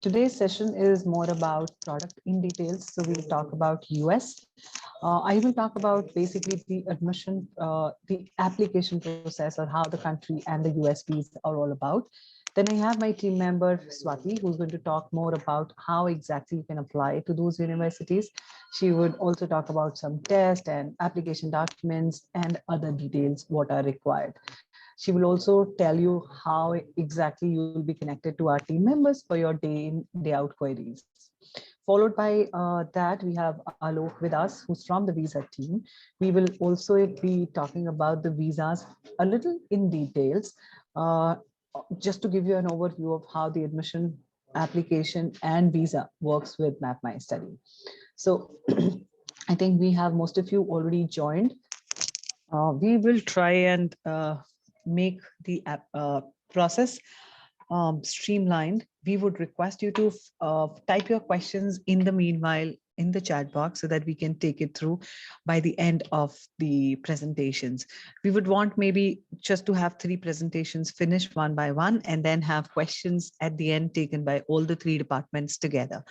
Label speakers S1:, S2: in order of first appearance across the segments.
S1: Today's session is more about product in details. So we'll talk about US. I will talk about basically the admission, the application process, or how the country and the USPs are all about. Then I have my team member Swati, who's going to talk more about how exactly you can apply to those universities. She would also talk about some test and application documents and other details what are required. She will also tell you how exactly you will be connected to our team members for your day in, day out queries. Followed by that, we have Alok with us, who's from the visa team. We will also be talking about the visas a little in details, just to give you an overview of how the admission application and visa works with MapMyStudy. So I think we have most of you already joined. We will try and make the app, process streamlined. We would request you to type your questions in the meanwhile in the chat box so that we can take it through by the end of the presentations. We would want maybe just to have 3 presentations finished one by one and then have questions at the end taken by all the 3 departments together.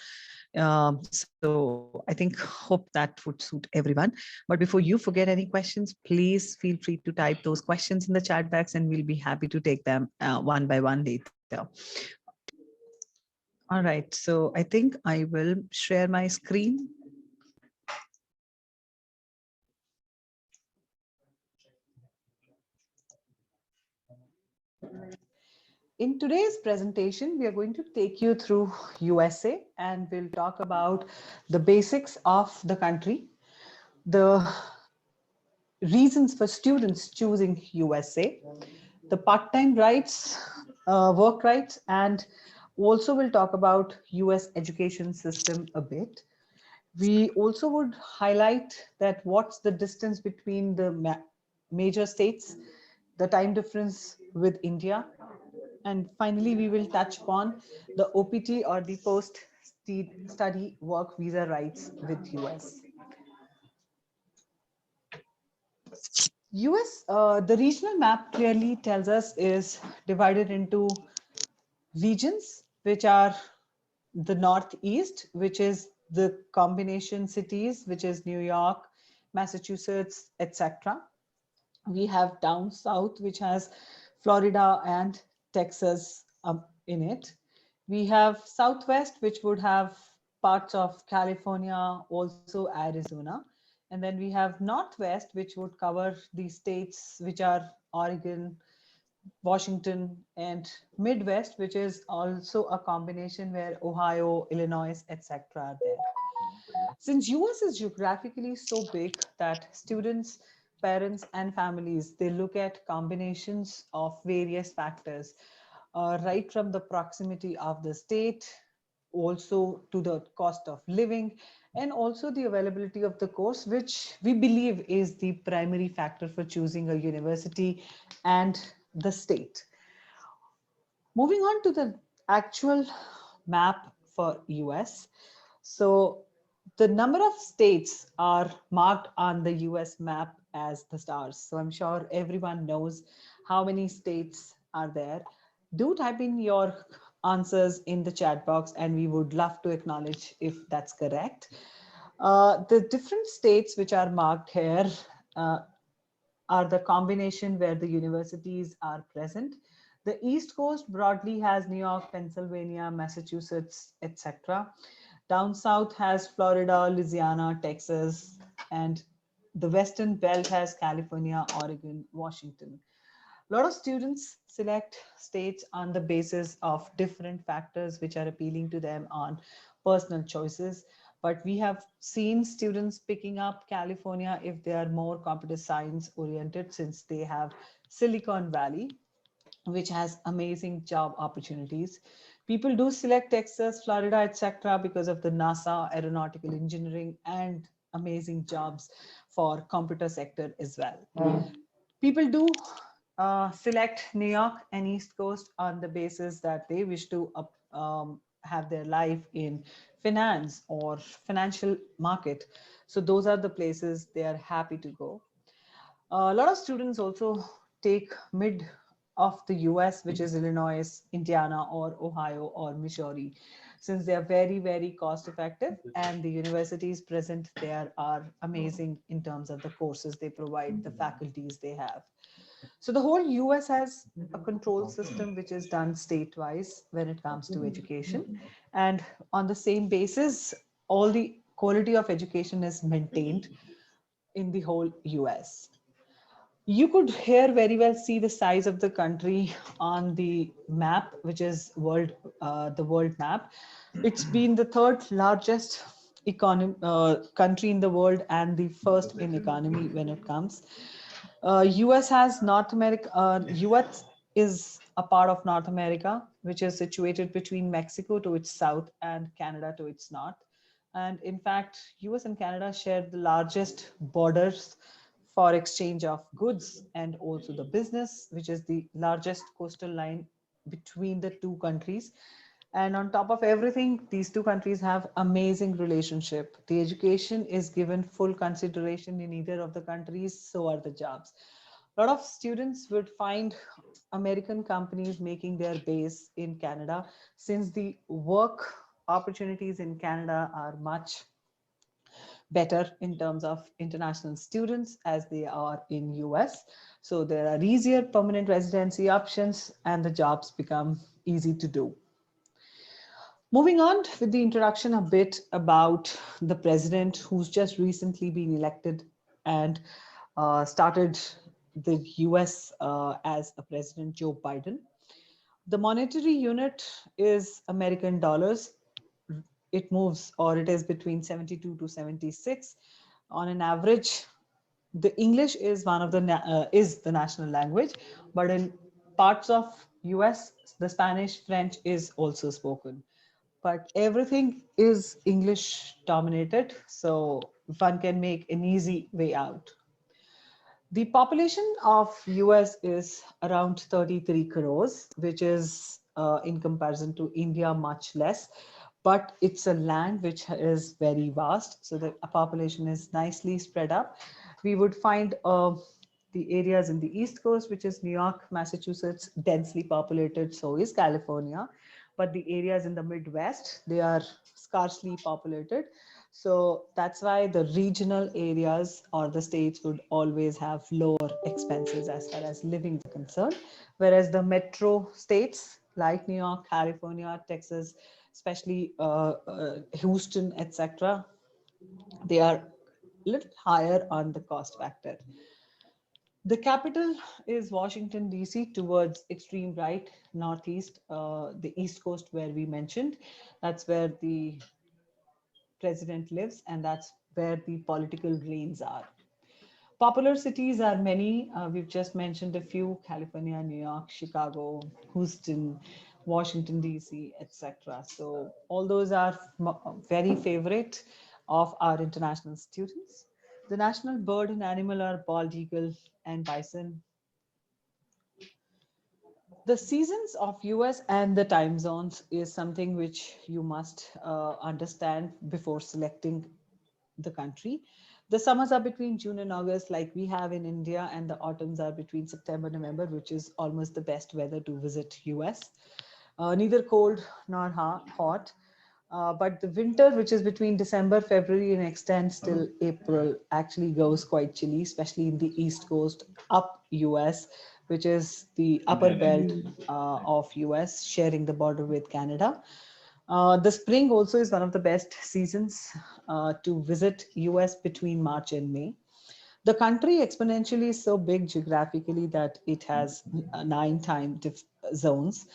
S1: So I think hope that would suit everyone. But before you forget any questions, please feel free to type those questions in the chat box and we'll be happy to take them one by one later. All right, so I think I will share my screen. In today's presentation, we are going to take you through USA and we'll talk about the basics of the country, the reasons for students choosing USA, the part-time rights, work rights, and also we'll talk about US education system a bit. We also would highlight that what's the distance between the major states, the time difference with India, and finally we will touch upon the OPT or the post-study work visa rights with US. US, the regional map clearly tells us is divided into regions, which are the Northeast, which is the combination cities, which is New York, Massachusetts, etc. We have down south, which has Florida and Texas in it. We have Southwest, which would have parts of California, also Arizona. And then we have Northwest, which would cover the states which are Oregon, Washington, and Midwest, which is also a combination where Ohio, Illinois, etc. are there. Since US is geographically so big that students, parents, and families, they look at combinations of various factors, right from the proximity of the state, also to the cost of living, and also the availability of the course, which we believe is the primary factor for choosing a university and the state. Moving on to the actual map for US. So the number of states are marked on the US map as the stars. So I'm sure everyone knows how many states are there. Do type in your answers in the chat box and we would love to acknowledge if that's correct. The different states which are marked here are the combination where the universities are present. The East Coast broadly has New York, Pennsylvania, Massachusetts, etc. Down south has Florida, Louisiana, Texas, and the Western belt has California, Oregon, Washington. A lot of students select states on the basis of different factors which are appealing to them on personal choices. But we have seen students picking up California if they are more computer science oriented, since they have Silicon Valley, which has amazing job opportunities. People do select Texas, Florida, etc. because of the NASA, aeronautical engineering, and amazing jobs for computer sector as well. People do select New York and East Coast on the basis that they wish to have their life in finance or financial market. So those are the places they are happy to go. A lot of students also take mid of the US, which is Illinois, Indiana, or Ohio, or Missouri, since they are very, very cost effective, and the universities present there are amazing in terms of the courses they provide, the faculties they have. So the whole US has a control system which is done state-wise when it comes to education. And on the same basis, all the quality of education is maintained in the whole US. You could here very well see the size of the country on the map, which is the world map. It's been the third largest country in the world and the first in economy when it comes. US has North America. US is a part of North America, which is situated between Mexico to its south and Canada to its north. And in fact, US and Canada share the largest borders for exchange of goods and also the business, which is the largest coastal line between the two countries. And on top of everything, these two countries have amazing relationship. The education is given full consideration in either of the countries, so are the jobs. A lot of students would find American companies making their base in Canada, since the work opportunities in Canada are much better in terms of international students as they are in US. So there are easier permanent residency options and the jobs become easy to do. Moving on with the introduction a bit about the president who's just recently been elected and started the US as a president, Joe Biden. The monetary unit is American dollars. It moves, or it is between 72 to 76 on an average. The English is one of the is the national language, but in parts of US, the Spanish, French is also spoken. But everything is English dominated, so one can make an easy way out. The population of US is around 33 crores, which is in comparison to India much less, but it's a land which is very vast, so the population is nicely spread up. We would find the areas in the East Coast, which is New York, Massachusetts, densely populated, so is California. But the areas in the Midwest, they are sparsely populated. So that's why the regional areas or the states would always have lower expenses as far as living is concerned. Whereas the metro states like New York, California, Texas, especially Houston, etc., they are a little higher on the cost factor. The capital is Washington, D.C., towards extreme right, northeast, the East Coast, where we mentioned. That's where the president lives, and that's where the political reins are. Popular cities are many. We've just mentioned a few: California, New York, Chicago, Houston, Washington, D.C., etc. So all those are very favorite of our international students. The national bird and animal are bald eagle and bison. The seasons of US and the time zones is something which you must understand before selecting the country. The summers are between June and August, like we have in India, and the autumns are between September, November, which is almost the best weather to visit US. Neither cold nor hot. But the winter, which is between December, February, and extends till April, actually goes quite chilly, especially in the East Coast, up US, which is the upper belt of US, sharing the border with Canada. The spring also is one of the best seasons to visit US between March and May. The country exponentially is so big geographically that it has 9 time zones,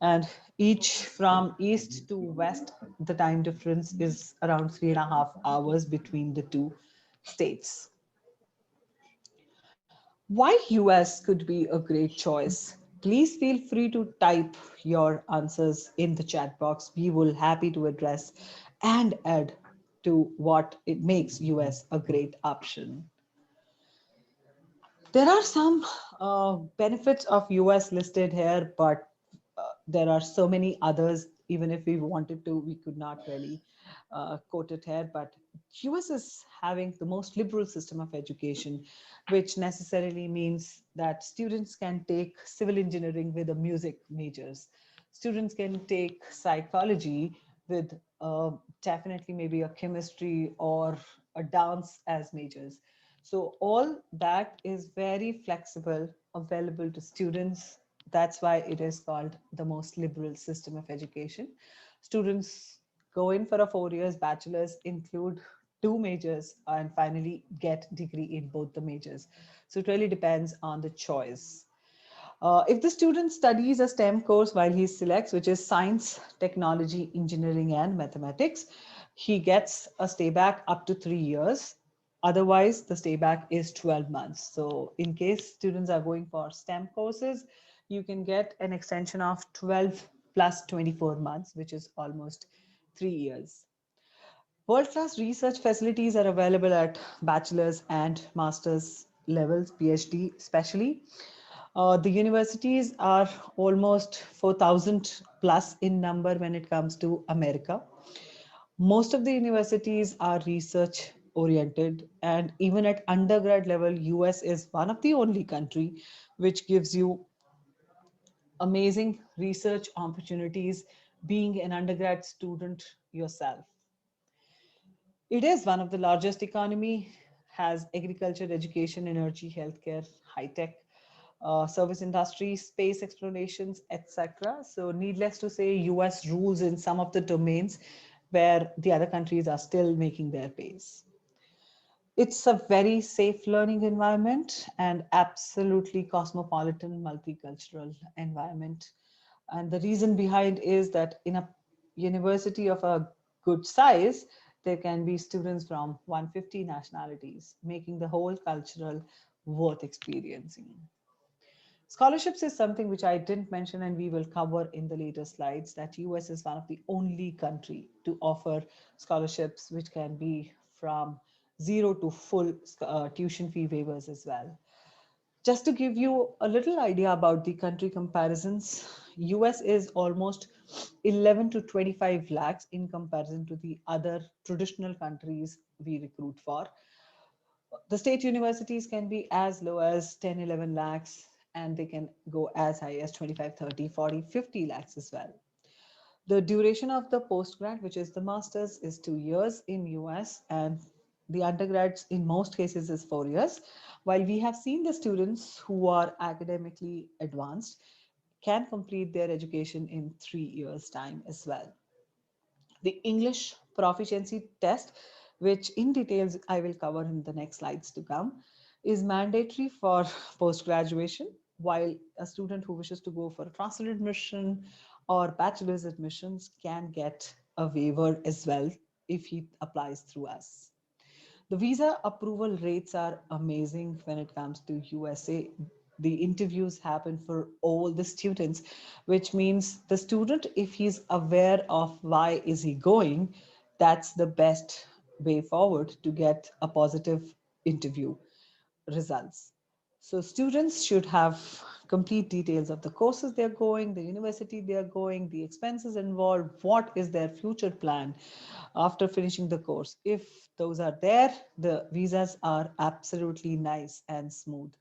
S1: and each from east to west, the time difference is around 3.5 hours between the two states. Why US could be a great choice? Please feel free to type your answers in the chat box. We will happy to address and add to what it makes US a great option. There are some benefits of US listed here, but there are so many others. Even if we wanted to, we could not really quote it here. But US is having the most liberal system of education, which necessarily means that students can take civil engineering with a music majors. Students can take psychology with definitely maybe a chemistry or a dance as majors. So all that is very flexible, available to students. That's why it is called the most liberal system of education. Students go in for a 4 years bachelor's, include two majors, and finally get degree in both the majors. So it really depends on the choice. If the student studies a STEM course while he selects, which is science, technology, engineering, and mathematics, he gets a stay back up to 3 years. Otherwise, the stay back is 12 months. So, in case students are going for STEM courses, you can get an extension of 12 plus 24 months, which is almost 3 years. World-class research facilities are available at bachelor's and master's levels, PhD especially. The universities are almost 4,000 plus in number when it comes to America. Most of the universities are research oriented, and even at undergrad level, US is one of the only country which gives you amazing research opportunities being an undergrad student yourself. It is one of the largest economy, has agriculture, education, energy, healthcare, high tech, service industry, space explorations, etc. So needless to say, US rules in some of the domains where the other countries are still making their pace. It's a very safe learning environment and absolutely cosmopolitan, multicultural environment. And the reason behind is that in a university of a good size, there can be students from 150 nationalities, making the whole cultural worth experiencing. Scholarships is something which I didn't mention and we will cover in the later slides, that US is one of the only country to offer scholarships which can be from zero to full tuition fee waivers as well. Just to give you a little idea about the country comparisons, US is almost 11 to 25 lakhs in comparison to the other traditional countries we recruit for. The state universities can be as low as 10, 11 lakhs, and they can go as high as 25, 30, 40, 50 lakhs as well. The duration of the postgrad, which is the master's, is 2 years in US, and the undergrads in most cases is 4 years. While we have seen the students who are academically advanced can complete their education in 3 years' time as well. The English proficiency test, which in details I will cover in the next slides to come, is mandatory for post graduation, while a student who wishes to go for a transfer admission or bachelor's admissions can get a waiver as well if he applies through us. The visa approval rates are amazing when it comes to USA. The interviews happen for all the students, which means the student, if he's aware of why is he going, that's the best way forward to get a positive interview results. So students should have complete details of the courses they're going, the university they're going, the expenses involved, what is their future plan after finishing the course. If those are there, the visas are absolutely nice and smooth.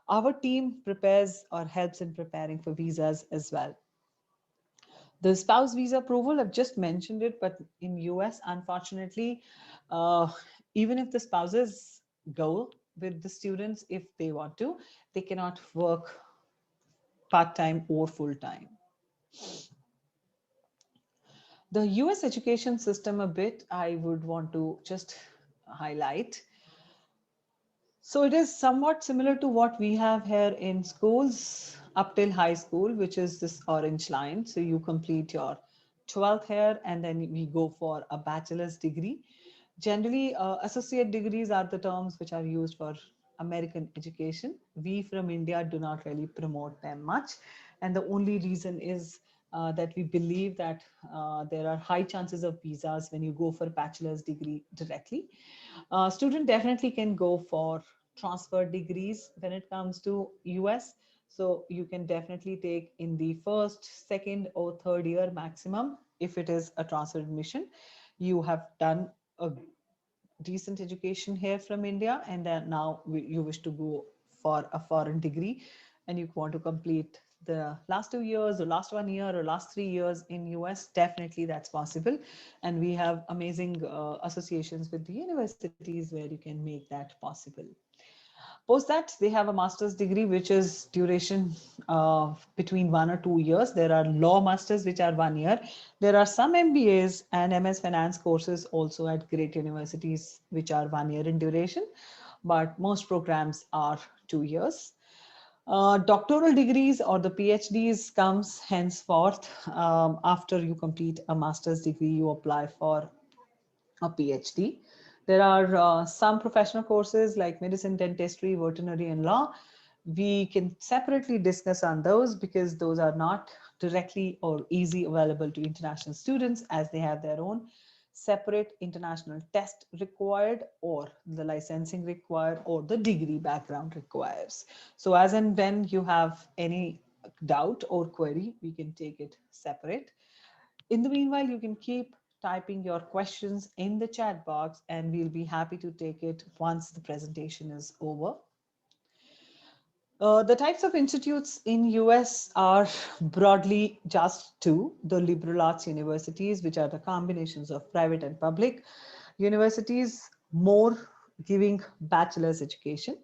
S1: Our team prepares or helps in preparing for visas as well. The spouse visa approval, I've just mentioned it, but in US, unfortunately, uh, even if the spouses go with the students, if they want to, they cannot work part-time or full-time. The US education system a bit, I would want to just highlight. So it is somewhat similar to what we have here in schools up till high school, which is this orange line. So you complete your 12th here and then we go for a bachelor's degree. Generally, associate degrees are the terms which are used for American education. We from India do not really promote them much. And the only reason is that we believe that there are high chances of visas when you go for bachelor's degree directly. Student definitely can go for transfer degrees when it comes to US. So you can definitely take in the first, second, or third year maximum. If it is a transfer admission, you have done a decent education here from India, and then now you wish to go for a foreign degree and you want to complete the last 2 years or last 1 year or last 3 years in US, definitely that's possible. And we have amazing associations with the universities where you can make that possible. Post that, they have a master's degree, which is duration between 1 or 2 years. There are law masters, which are 1 year. There are some MBAs and MS finance courses also at great universities, which are 1 year in duration, but most programs are 2 years. Doctoral degrees or the PhDs comes henceforth after you complete a master's degree, you apply for a PhD. There are some professional courses like medicine, dentistry, veterinary, and law. We can separately discuss on those because those are not directly or easy available to international students, as they have their own separate international test required, or the licensing required, or the degree background requires. So as and when you have any doubt or query, we can take it separate. In the meanwhile, you can keep typing your questions in the chat box and we'll be happy to take it once the presentation is over. The types of institutes in US are broadly just two: the liberal arts universities, which are the combinations of private and public universities, more giving bachelor's education,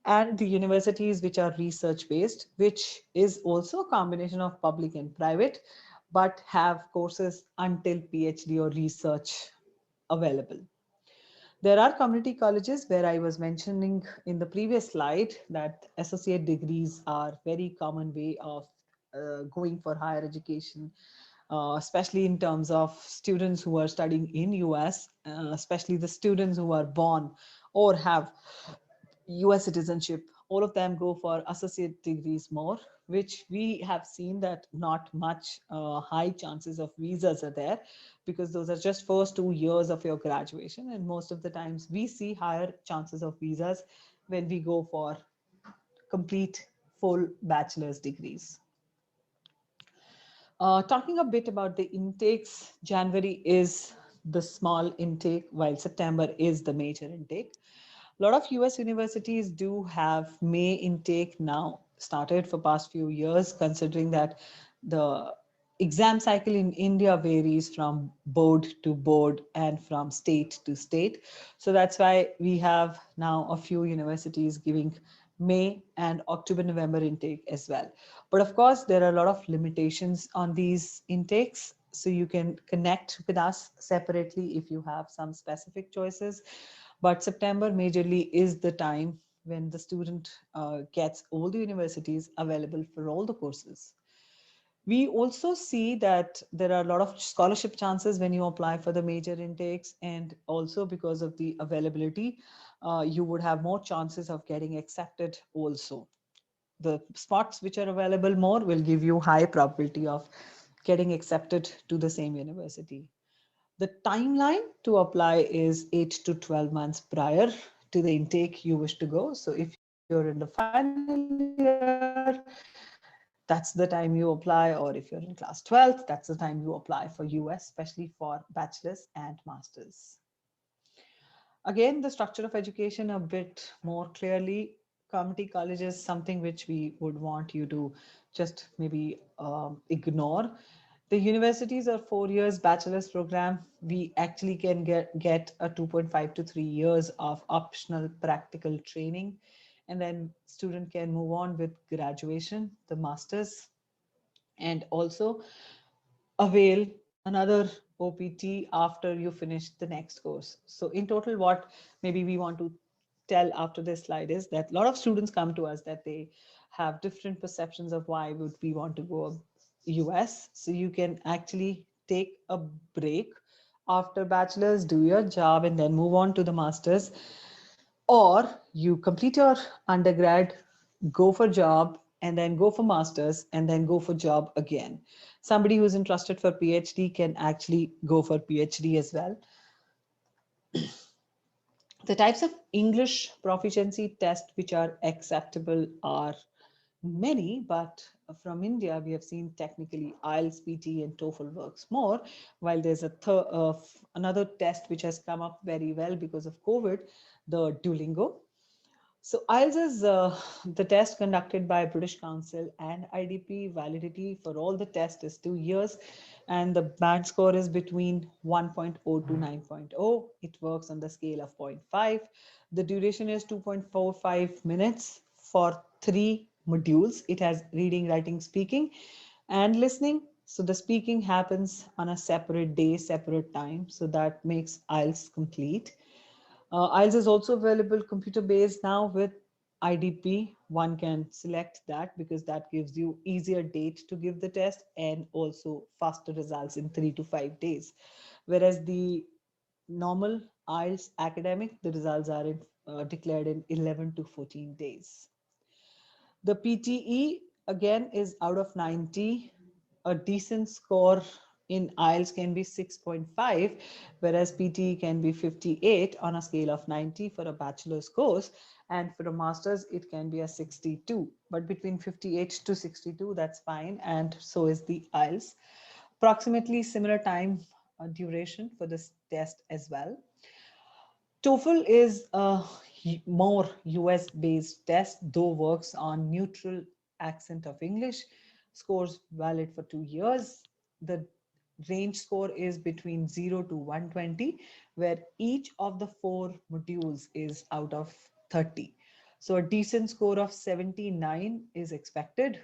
S1: and the universities which are research based, which is also a combination of public and private, but have courses until PhD or research available. There are community colleges where I was mentioning in the previous slide that associate degrees are very common way of going for higher education, especially in terms of students who are studying in US, especially the students who are born or have US citizenship. All of them go for associate degrees more, which we have seen that not much high chances of visas are there, because those are just first 2 years of your graduation. And most of the times we see higher chances of visas when we go for complete full bachelor's degrees. Talking a bit about the intakes, January is the small intake, while September is the major intake. A lot of US universities do have May intake now, started for past few years, considering that the exam cycle in India varies from board to board and from state to state. So that's why we have now a few universities giving May and October, November intake as well. But of course, there are a lot of limitations on these intakes. So you can connect with us separately if you have some specific choices. But September majorly is the time when the student gets all the universities available for all the courses. We also see that there are a lot of scholarship chances when you apply for the major intakes, and also because of the availability, you would have more chances of getting accepted also. The spots which are available more will give you high probability of getting accepted to the same university. The timeline to apply is 8 to 12 months prior to the intake you wish to go. So if you're in the final year, that's the time you apply, or if you're in class 12th, that's the time you apply for US, especially for bachelor's and masters. Again, the structure of education a bit more clearly. Community college is something which we would want you to just maybe ignore. The universities are 4 years bachelor's program. We actually can get a 2.5 to 3 years of optional practical training. And then student can move on with graduation, the master's, and also avail another OPT after you finish the next course. So in total, what maybe we want to tell after this slide is that a lot of students come to us that they have different perceptions of why would we want to go US. So you can actually take a break after bachelor's, do your job, and then move on to the master's, or you complete your undergrad, go for job, and then go for masters, and then go for job again. Somebody who's interested for PhD can actually go for PhD as well. The types of English proficiency tests which are acceptable are many, but from India, we have seen technically IELTS, PT, and TOEFL works more, while there's another test which has come up very well because of COVID, the Duolingo. So IELTS is the test conducted by British Council, and IDP validity for all the tests is 2 years, and the band score is between 1.0 to 9.0. It works on the scale of zero point 0.5. The duration is 2.45 minutes for 3 modules. It has reading, writing, speaking, and listening. So the speaking happens on a separate day, separate time. So that makes IELTS complete. IELTS is also available computer based now with IDP. One can select that because that gives you easier date to give the test and also faster results in 3 to 5 days. Whereas the normal IELTS academic, the results are declared in 11 to 14 days. The PTE again is out of 90. A decent score in IELTS can be 6.5, whereas PTE can be 58 on a scale of 90 for a bachelor's course. And for a master's, it can be a 62. But between 58 to 62, that's fine. And so is the IELTS. Approximately similar time duration for this test as well. TOEFL is a more US based test, though works on neutral accent of English. Scores valid for 2 years. The range score is between 0 to 120, where each of the 4 modules is out of 30. So a decent score of 79 is expected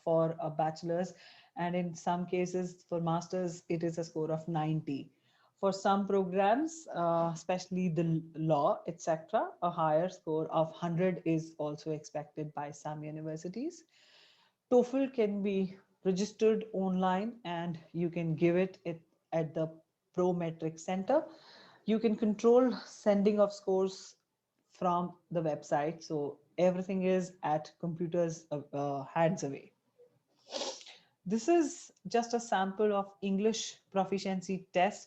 S1: for a bachelor's, and in some cases for masters, it is a score of 90. For some programs, especially the law, etc., a higher score of 100 is also expected by some universities. TOEFL can be registered online and you can give it at the Prometric Center. You can control sending of scores from the website. So everything is at computers hands away. This is just a sample of English proficiency tests.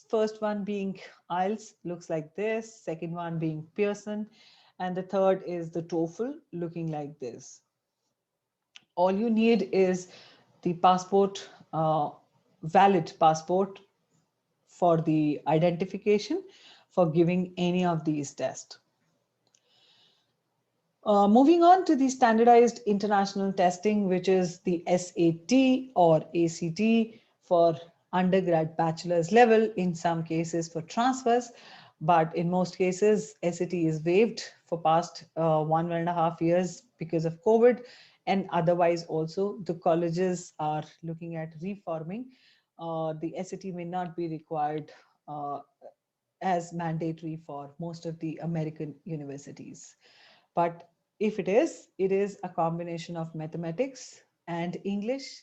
S1: First one being IELTS, looks like this. Second one being Pearson. And the third is the TOEFL, looking like this. All you need is the passport, valid passport for the identification for giving any of these tests. Moving on to the standardized international testing, which is the SAT or ACT for undergrad bachelor's level, in some cases for transfers, but in most cases, SAT is waived for past 1.5 years because of COVID, and otherwise also the colleges are looking at reforming. The SAT may not be required as mandatory for most of the American universities. But if it is a combination of mathematics and English.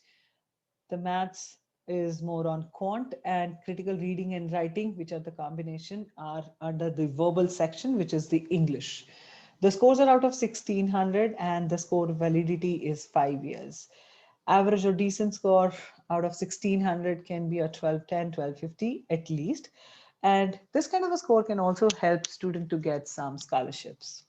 S1: The maths is more on quant, and critical reading and writing, which are the combination, are under the verbal section, which is the English. The scores are out of 1600 and the score validity is 5 years. Average or decent score out of 1600 can be a 1210, 1250 at least. And this kind of a score can also help student to get some scholarships.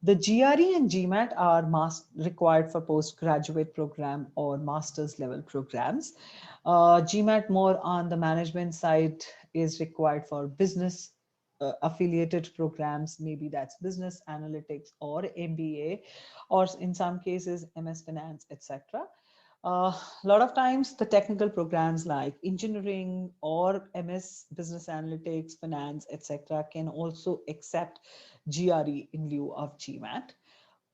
S1: The GRE and GMAT are required for postgraduate program or master's level programs. GMAT more on the management side is required for business affiliated programs. Maybe that's business analytics or MBA, or in some cases, MS Finance, etc. A lot of times the technical programs like engineering or MS business analytics, finance, etc. can also accept GRE in lieu of GMAT.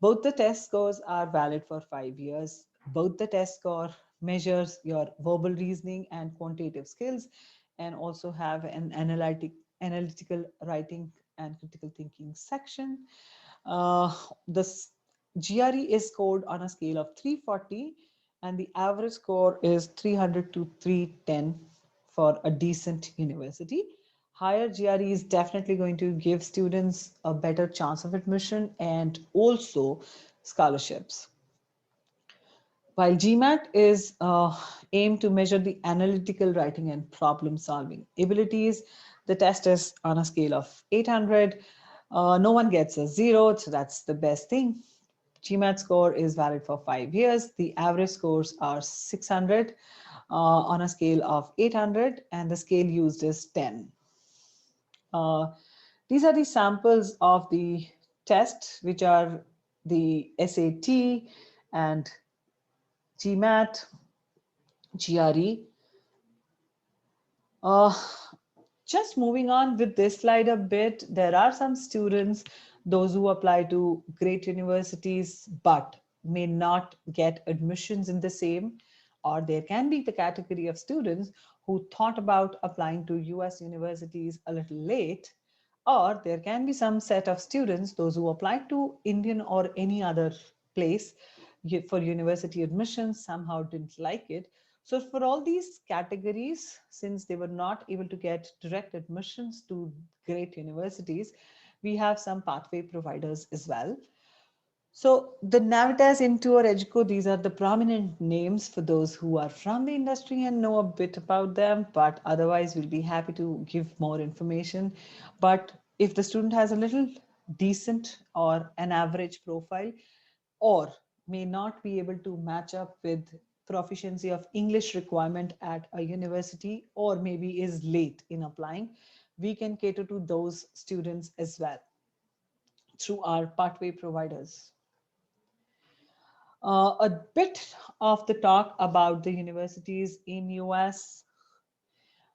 S1: Both the test scores are valid for 5 years. Both the test score measures your verbal reasoning and quantitative skills, and also have an analytical writing and critical thinking section. The GRE is scored on a scale of 340, and the average score is 300 to 310 for a decent university. Higher GRE is definitely going to give students a better chance of admission and also scholarships. While GMAT is aimed to measure the analytical writing and problem solving abilities, the test is on a scale of 800. No one gets a 0, so that's the best thing. GMAT score is valid for 5 years. The average scores are 600 on a scale of 800, and the scale used is 10. Uh, these are the samples of the tests, which are the SAT and GMAT, GRE. Uh, just moving on with this slide a bit, there are some students, those who apply to great universities, but may not get admissions in the same, or there can be the category of students who thought about applying to US universities a little late, or there can be some set of students, those who applied to Indian or any other place for university admissions, somehow didn't like it. So for all these categories, since they were not able to get direct admissions to great universities, we have some pathway providers as well. So the Navitas, Intuor, Educo, these are the prominent names for those who are from the industry and know a bit about them, but otherwise we'll be happy to give more information. But if the student has a little decent or an average profile, or may not be able to match up with proficiency of English requirement at a university, or maybe is late in applying, we can cater to those students as well through our pathway providers. A bit of the talk about the universities in US.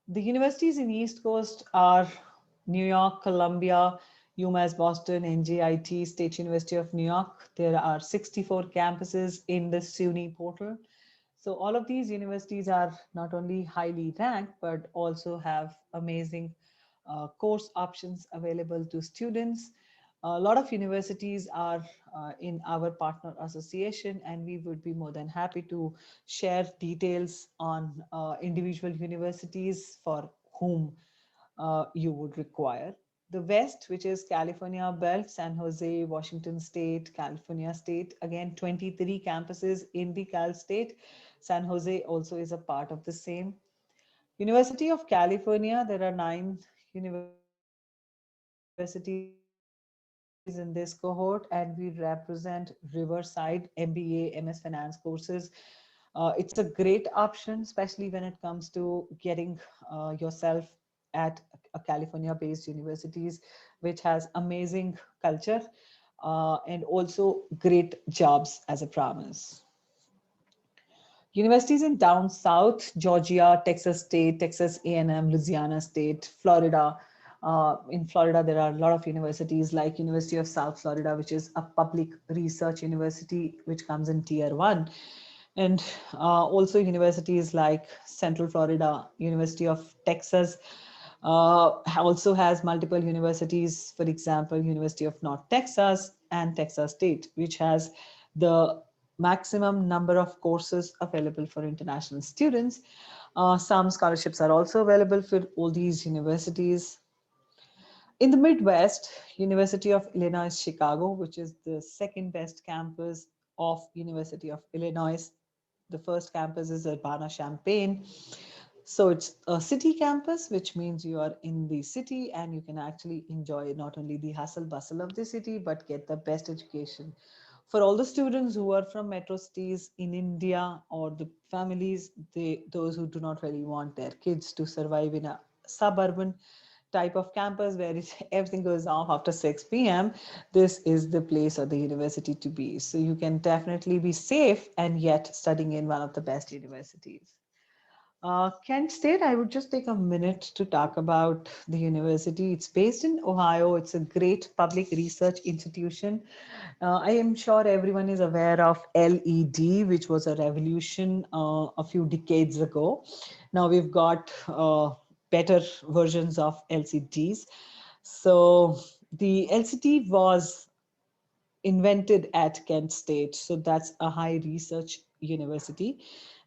S1: The universities in East Coast are New York, Columbia, UMass Boston, NJIT, State University of New York. There are 64 campuses in the SUNY portal. So all of these universities are not only highly ranked, but also have amazing course options available to students. A lot of universities are in our partner association, and we would be more than happy to share details on individual universities for whom you would require. The West, which is California Belt, San Jose, Washington State, California State, again, 23 campuses in the Cal State. San Jose also is a part of the same. University of California, there are 9 universities in this cohort, and we represent Riverside, MBA, MS Finance courses. It's a great option, especially when it comes to getting yourself at a California based universities, which has amazing culture and also great jobs as a promise. Universities in down south, Georgia, Texas State, Texas A&M, Louisiana State, Florida. In Florida, there are a lot of universities like University of South Florida, which is a public research university, which comes in tier 1. And also universities like Central Florida, University of Texas, also has multiple universities, for example, University of North Texas and Texas State, which has the maximum number of courses available for international students. Some scholarships are also available for all these universities. In the Midwest, University of Illinois Chicago, which is the second best campus of University of Illinois. The first campus is Urbana-Champaign. So it's a city campus, which means you are in the city and you can actually enjoy not only the hustle bustle of the city, but get the best education. For all the students who are from metro cities in India, or the families, those who do not really want their kids to survive in a suburban type of campus where everything goes off after 6 p.m., this is the place or the university to be. So you can definitely be safe and yet studying in one of the best universities. Kent State, I would just take a minute to talk about the university. It's based in Ohio. It's a great public research institution. I am sure everyone is aware of LED, which was a revolution a few decades ago. Now we've got better versions of LCDs. So the LCD was invented at Kent State. So that's a high research university.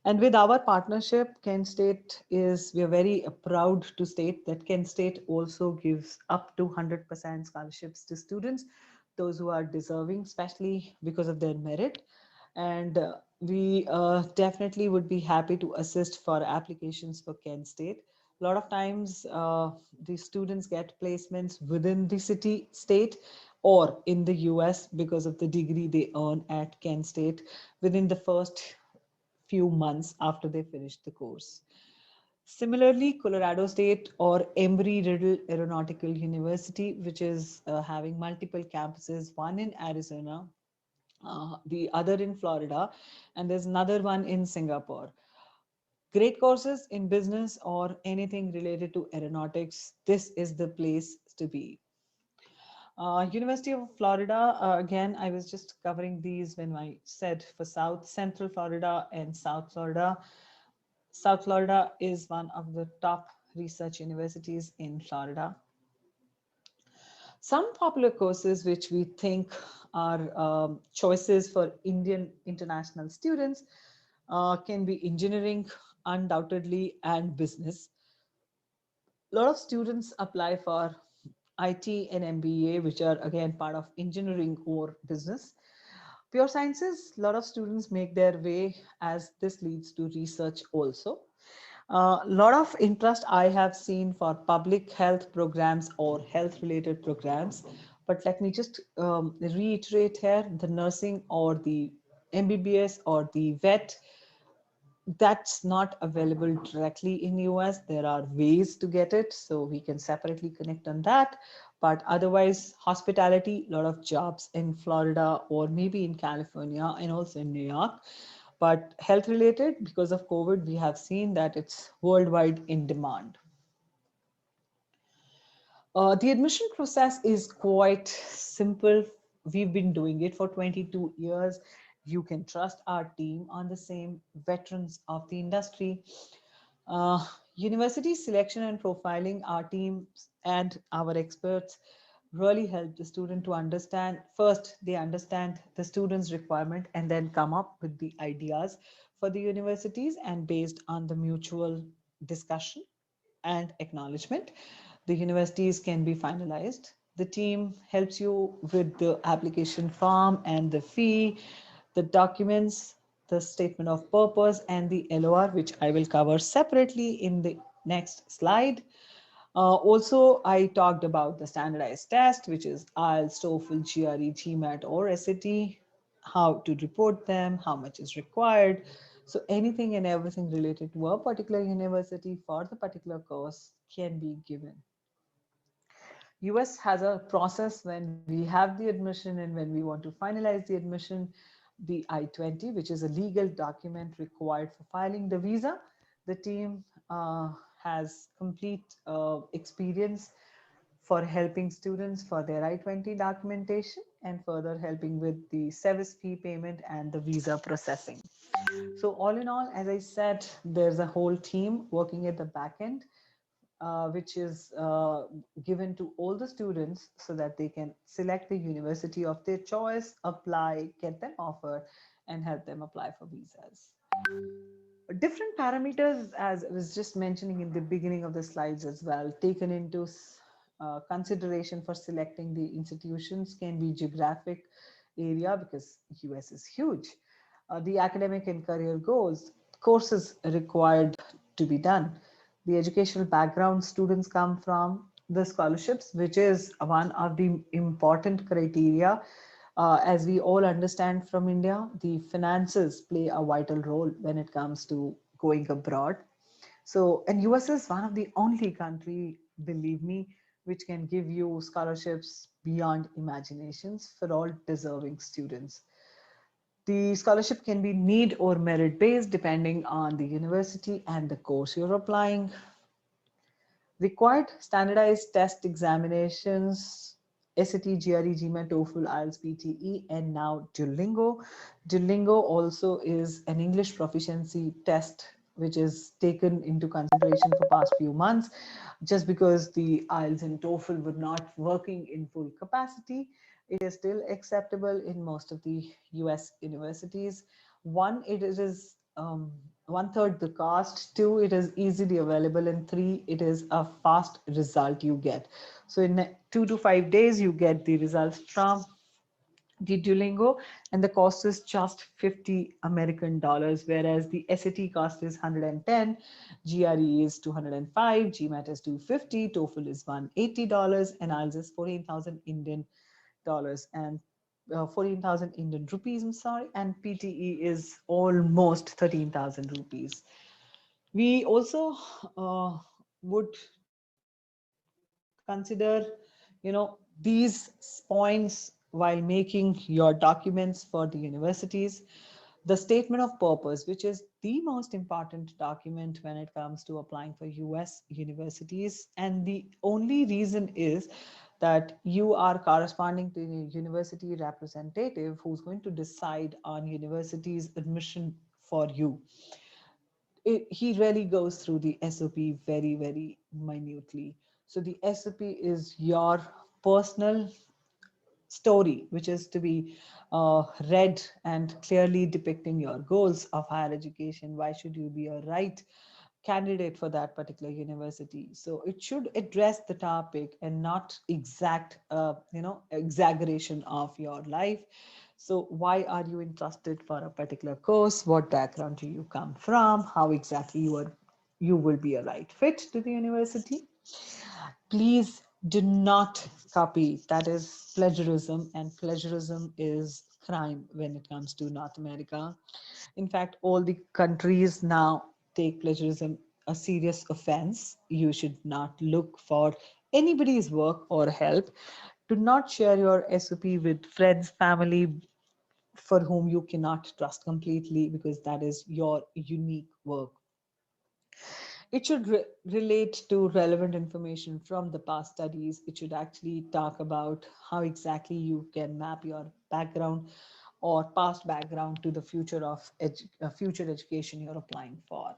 S1: And with our partnership, Kent State we are very proud to state that Kent State also gives up to 100% scholarships to students, those who are deserving, especially because of their merit. And we definitely would be happy to assist for applications for Kent State. A lot of times the students get placements within the city state, or in the US because of the degree they earn at Kent State within the first few months after they finish the course. Similarly, Colorado State or Embry-Riddle Aeronautical University, which is having multiple campuses, one in Arizona, the other in Florida, and there's another one in Singapore. Great courses in business or anything related to aeronautics, this is the place to be. University of Florida, again, I was just covering these when I said for South Central Florida and South Florida. South Florida is one of the top research universities in Florida. Some popular courses which we think are choices for Indian international students can be engineering, undoubtedly, and business. A lot of students apply for IT and MBA, which are again part of engineering or business. Pure sciences, a lot of students make their way as this leads to research also. A lot of interest I have seen for public health programs or health related programs. But let me just reiterate here, the nursing or the MBBS or the vet, that's not available directly in US. There are ways to get it, so we can separately connect on that. But otherwise, hospitality, a lot of jobs in Florida or maybe in California and also in New York. But health related, because of COVID, we have seen that it's worldwide in demand. The admission process is quite simple. We've been doing it for 22 years. You can trust our team on the same veterans of the industry. University selection and profiling, our teams and our experts really help the student to understand. First, they understand the student's requirement and then come up with the ideas for the universities, and based on the mutual discussion and acknowledgement, the universities can be finalized. The team helps you with the application form and the fee, the documents, the statement of purpose, and the LOR, which I will cover separately in the next slide. Also, I talked about the standardized test, which is IELTS, TOEFL, GRE, GMAT, or SAT, how to report them, how much is required. So anything and everything related to a particular university for the particular course can be given. US has a process when we have the admission and when we want to finalize the admission, the I-20, which is a legal document required for filing the visa. The team has complete experience for helping students for their I-20 documentation and further helping with the service fee payment and the visa processing. So all in all, as I said, there's a whole team working at the back end, which is given to all the students so that they can select the university of their choice, apply, get them offered, and help them apply for visas. Different parameters, as I was just mentioning in the beginning of the slides as well, taken into consideration for selecting the institutions can be geographic area, because US is huge. The academic and career goals, courses required to be done, the educational background students come from, the scholarships, which is one of the important criteria. As we all understand from India, the finances play a vital role when it comes to going abroad. So, and US is one of the only country, believe me, which can give you scholarships beyond imaginations for all deserving students. The scholarship can be need or merit based depending on the university and the course you're applying. Required standardized test examinations, SAT, GRE, GMAT, TOEFL, IELTS, PTE, and now Duolingo. Duolingo also is an English proficiency test which is taken into consideration for past few months, just because the IELTS and TOEFL were not working in full capacity. It is still acceptable in most of the US universities. One, it is one third the cost. Two, it is easily available. And three, it is a fast result you get. So in 2 to 5 days, you get the results from the Duolingo, and the cost is just 50 American dollars, whereas the SAT cost is 110, GRE is 205, GMAT is 250, TOEFL is $180, and IELTS is 14,000 Indian dollars and 14,000 Indian rupees, I'm sorry, and PTE is almost 13,000 rupees. We also would consider, these points while making your documents for the universities. The statement of purpose, which is the most important document when it comes to applying for US universities. And the only reason is that you are corresponding to a university representative who's going to decide on university's admission for you. He really goes through the SOP very, very minutely. So the SOP is your personal story, which is to be read and clearly depicting your goals of higher education. Why should you be a right candidate for that particular university? So it should address the topic and not exaggeration of your life. So why are you interested for a particular course? What background do you come from? How exactly you will be a right fit to the university? Please do not copy. That is plagiarism, and plagiarism is crime when it comes to North America. In fact, all the countries now take plagiarism a serious offense. You should not look for anybody's work or help. Do not share your SOP with friends, family, for whom you cannot trust completely, because that is your unique work. It should relate to relevant information from the past studies. It should actually talk about how exactly you can map your background or past background to the future of future education you're applying for.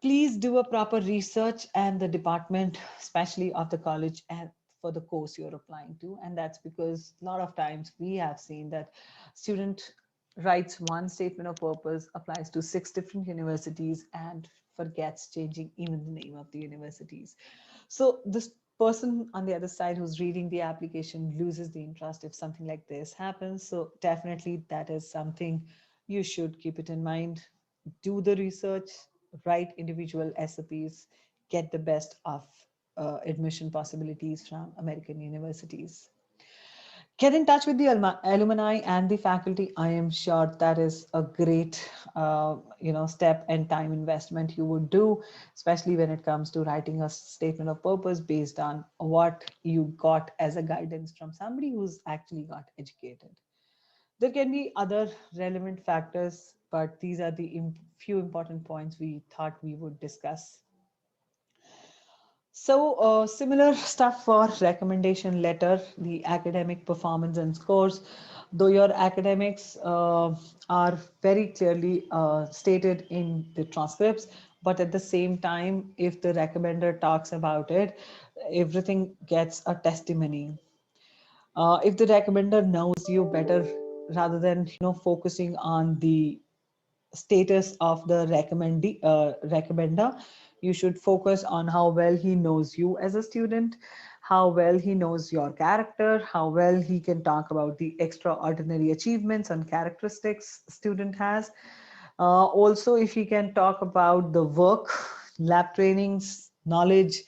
S1: Please do a proper research and the department, especially of the college and for the course you're applying to. And that's because a lot of times we have seen that student writes one statement of purpose, applies to 6 different universities, and forgets changing even the name of the universities. So this person on the other side who's reading the application loses the interest if something like this happens. So definitely that is something you should keep it in mind. Do the research, write individual SOPs, get the best of admission possibilities from American universities. Get in touch with the alumni and the faculty. I am sure that is a great step and time investment you would do, especially when it comes to writing a statement of purpose based on what you got as a guidance from somebody who's actually got educated. There can be other relevant factors, but these are the few important points we thought we would discuss. So similar stuff for recommendation letter, the academic performance and scores. Though your academics are very clearly stated in the transcripts, but at the same time, if the recommender talks about it, everything gets a testimony. If the recommender knows you better, rather than focusing on the status of the recommender, you should focus on how well he knows you as a student, how well he knows your character, how well he can talk about the extraordinary achievements and characteristics student has. Also, if he can talk about the work, lab trainings, knowledge,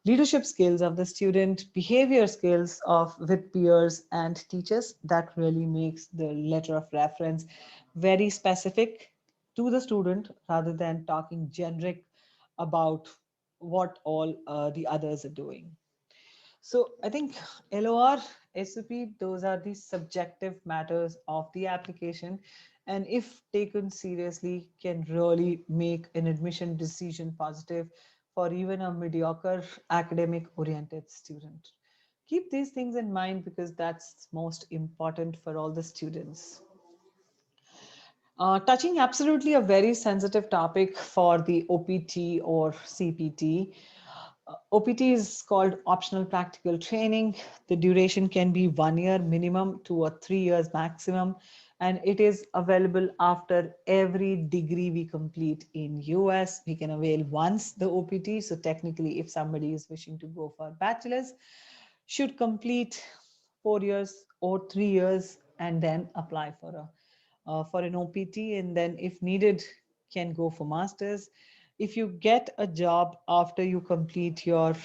S1: leadership skills of the student, behavior skills of with peers and teachers, that really makes the letter of reference very specific to the student rather than talking generic about what all the others are doing. So I think LOR, SOP, those are the subjective matters of the application. And if taken seriously, can really make an admission decision positive for even a mediocre academic oriented student. Keep these things in mind because that's most important for all the students. Touching absolutely a very sensitive topic for the OPT or CPT. OPT is called optional practical training. The duration can be 1 year minimum to a 3 years maximum, and it is available after every degree we complete in US. We can avail once the OPT. So technically, if somebody is wishing to go for bachelor's, should complete 4 years or 3 years and then apply for an OPT, and then if needed can go for masters. If you get a job after you complete your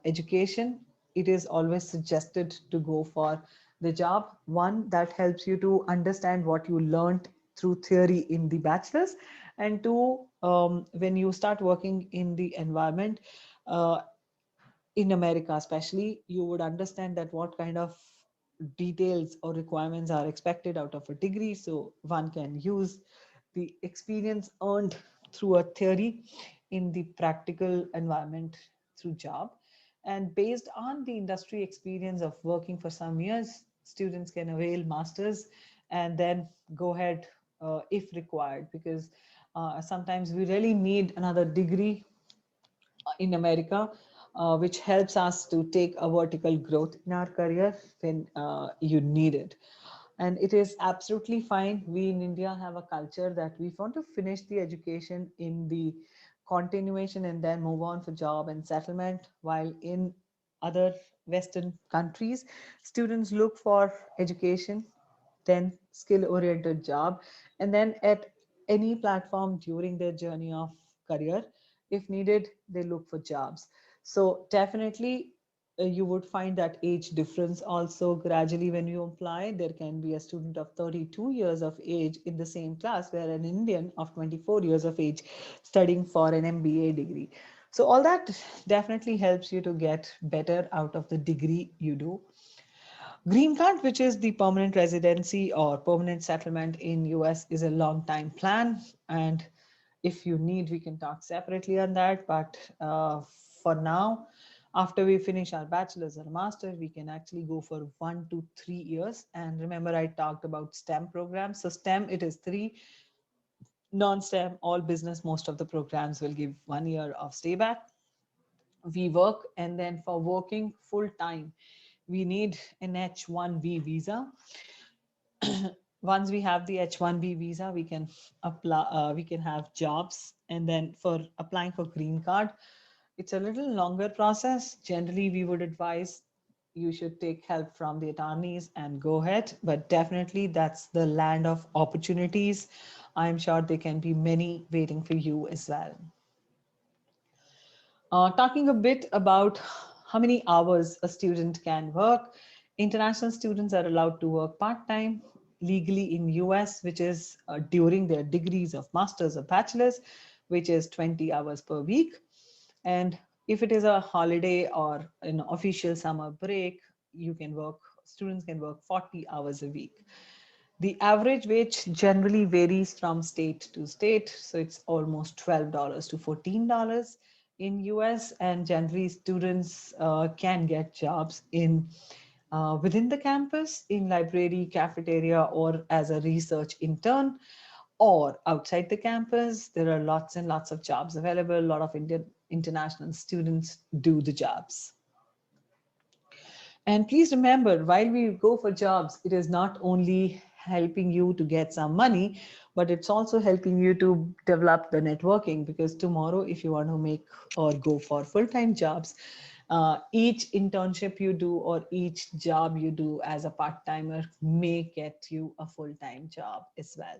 S1: education, it is always suggested to go for the job. One, that helps you to understand what you learned through theory in the bachelor's, and two, when you start working in the environment, uh, in America especially, you would understand that what kind of details or requirements are expected out of a degree. So one can use the experience earned through a theory in the practical environment through job. And based on the industry experience of working for some years, students can avail masters and then go ahead if required, because sometimes we really need another degree in America, which helps us to take a vertical growth in our career when you need it. And it is absolutely fine. We in India have a culture that we want to finish the education in the continuation and then move on for job and settlement, while in other Western countries, students look for education, then skill oriented job, and then at any platform during their journey of career, if needed, they look for jobs. So definitely you would find that age difference also gradually when you apply. There can be a student of 32 years of age in the same class, where an Indian of 24 years of age studying for an MBA degree. So all that definitely helps you to get better out of the degree you do. Green card, which is the permanent residency or permanent settlement in US, is a long time plan. And if you need, we can talk separately on that. But for now, after we finish our bachelor's or master, we can actually go for 1 to 3 years. And remember, I talked about STEM programs. So STEM, it is three. Non-STEM, all business, most of the programs will give 1 year of stay back. We work, and then for working full time, we need an H-1B visa. Once we have the H-1B visa, we can apply, we can have jobs. And then for applying for green card, it's a little longer process. Generally, we would advise you should take help from the attorneys and go ahead, but definitely that's the land of opportunities. I'm sure there can be many waiting for you as well. Talking a bit about how many hours a student can work. International students are allowed to work part-time legally in US, which is during their degrees of master's or bachelor's, which is 20 hours per week. And if it is a holiday or an official summer break, you can work, students can work 40 hours a week. The average wage generally varies from state to state. So it's almost $12 to $14 in US, and generally students can get jobs in within the campus, in library, cafeteria, or as a research intern, or outside the campus. There are lots and lots of jobs available. A lot of Indian international students do the jobs. And please remember, while we go for jobs, it is not only helping you to get some money, but it's also helping you to develop the networking. Because tomorrow, if you want to make or go for full-time jobs, each internship you do or each job you do as a part-timer may get you a full-time job as well.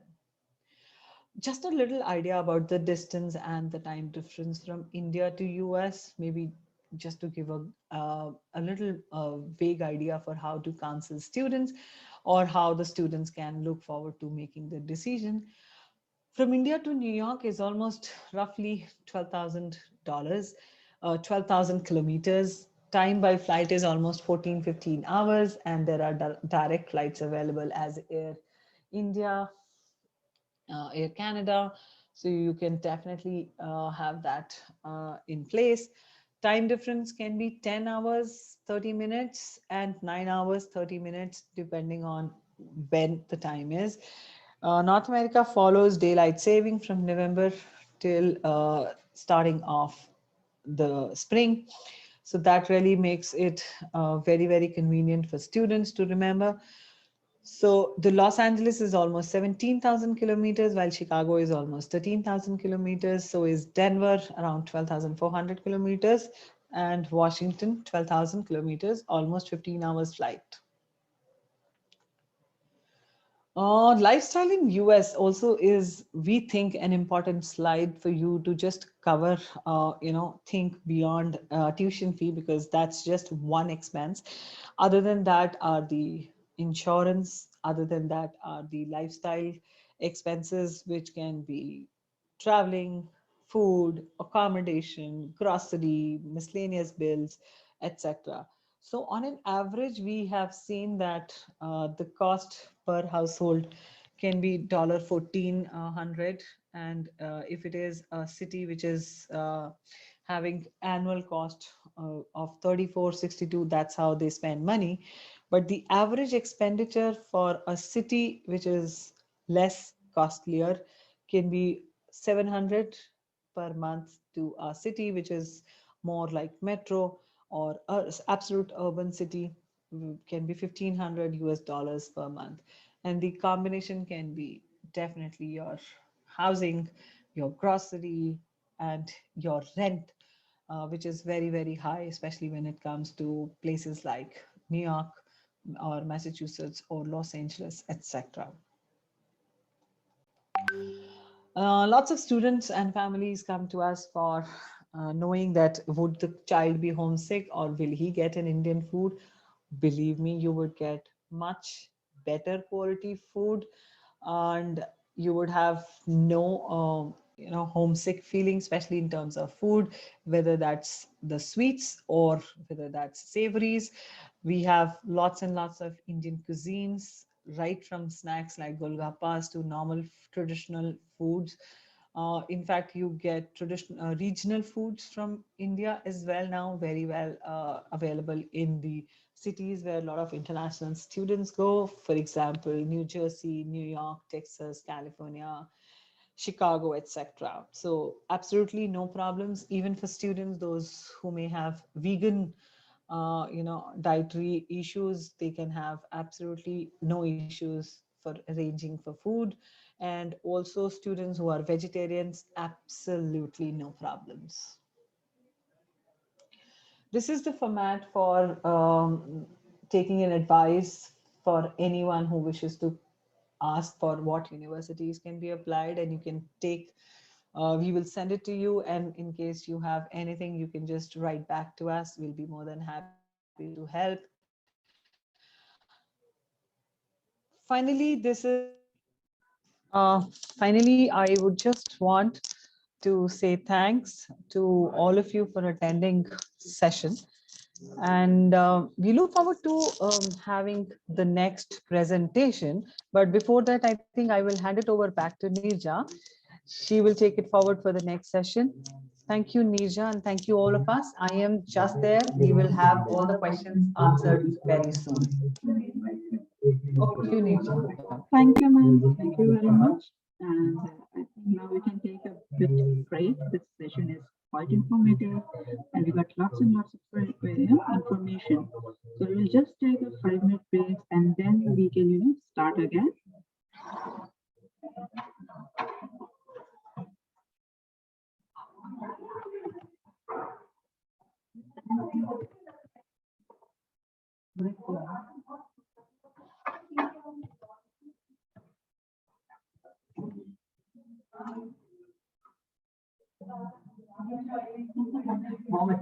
S1: Just a little idea about the distance and the time difference from India to US, maybe just to give a little vague idea for how to counsel students or how the students can look forward to making the decision. From India to New York is almost roughly $12,000, 12,000 kilometers. Time by flight is almost 14, 15 hours, and there are direct flights available as Air India, Air Canada. So you can definitely have that in place. Time difference can be 10 hours, 30 minutes, and 9 hours, 30 minutes, depending on when the time is. North America follows daylight saving from November till starting off the spring. So that really makes it very, very convenient for students to remember. So the Los Angeles is almost 17,000 kilometers, while Chicago is almost 13,000 kilometers. So is Denver, around 12,400 kilometers, and Washington, 12,000 kilometers, almost 15 hours flight. Lifestyle in US also is, we think, an important slide for you to just cover, think beyond tuition fee, because that's just one expense. Other than that are the insurance, other than that are the lifestyle expenses, which can be traveling, food, accommodation, grocery, miscellaneous bills, etc. So on an average, we have seen that the cost per household can be $1400, and if it is a city which is having annual cost of 3462, that's how they spend money. But the average expenditure for a city which is less costlier can be 700 per month, to a city which is more like metro or absolute urban city can be 1500 US dollars per month. And the combination can be definitely your housing, your grocery, and your rent, which is very, very high, especially when it comes to places like New York or Massachusetts or Los Angeles, etc. Lots of students and families come to us for knowing that would the child be homesick or will he get an Indian food? Believe me, you would get much better quality food, and you would have no homesick feeling, especially in terms of food, whether that's the sweets or whether that's savories. We have lots and lots of Indian cuisines, right from snacks like golgappas to normal traditional foods. In fact, you get traditional regional foods from India as well now, very well available in the cities where a lot of international students go. For example, New Jersey, New York, Texas, California, Chicago, etc. So absolutely no problems, even for students, those who may have vegan, dietary issues, they can have absolutely no issues for arranging for food. And also students who are vegetarians, absolutely no problems. This is the format for taking an advice for anyone who wishes to ask for what universities can be applied, and you can take, we will send it to you, and in case you have anything, you can just write back to us. We'll be more than happy to help. Finally, finally, I would just want to say thanks to all of you for attending session. And we look forward to having the next presentation. But before that, I think I will hand it over back to Nirja. She will take it forward for the next session. Thank you, Nirja, and thank you all of us. I am just there. We will have all the questions answered very soon. Over to you, Nirja.
S2: Thank you, ma'am. Thank you very much. And I think now we can take a bit break. This session is quite informative, and we got lots and lots of information. So we'll just take a 5-minute break, and then we can, start again.
S1: Moment.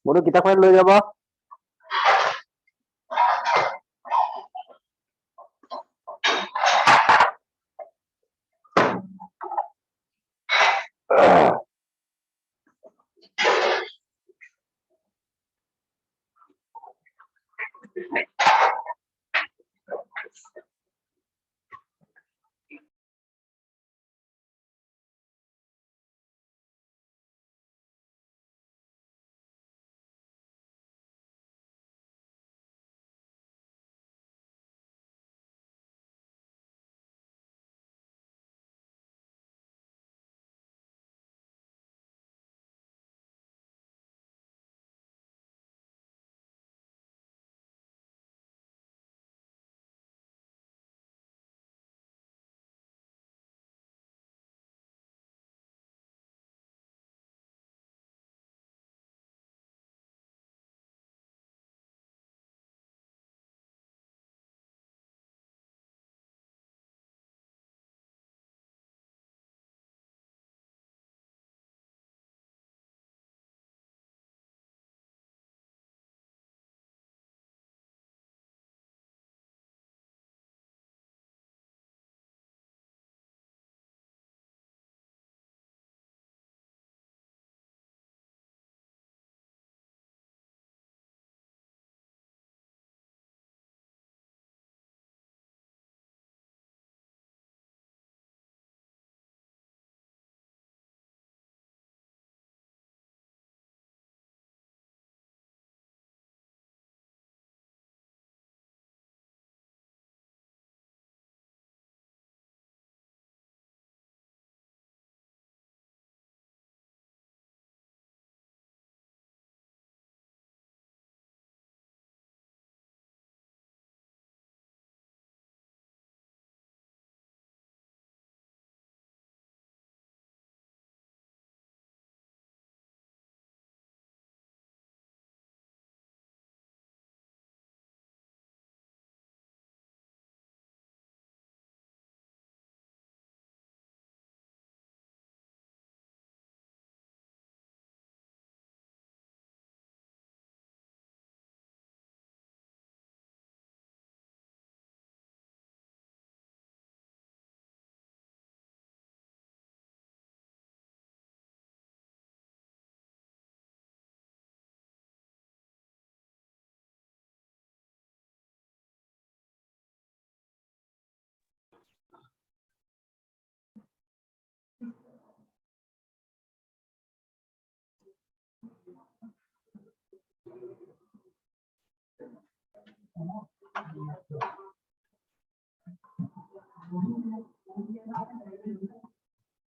S3: মোৰো কিতাপখন লৈ যাব।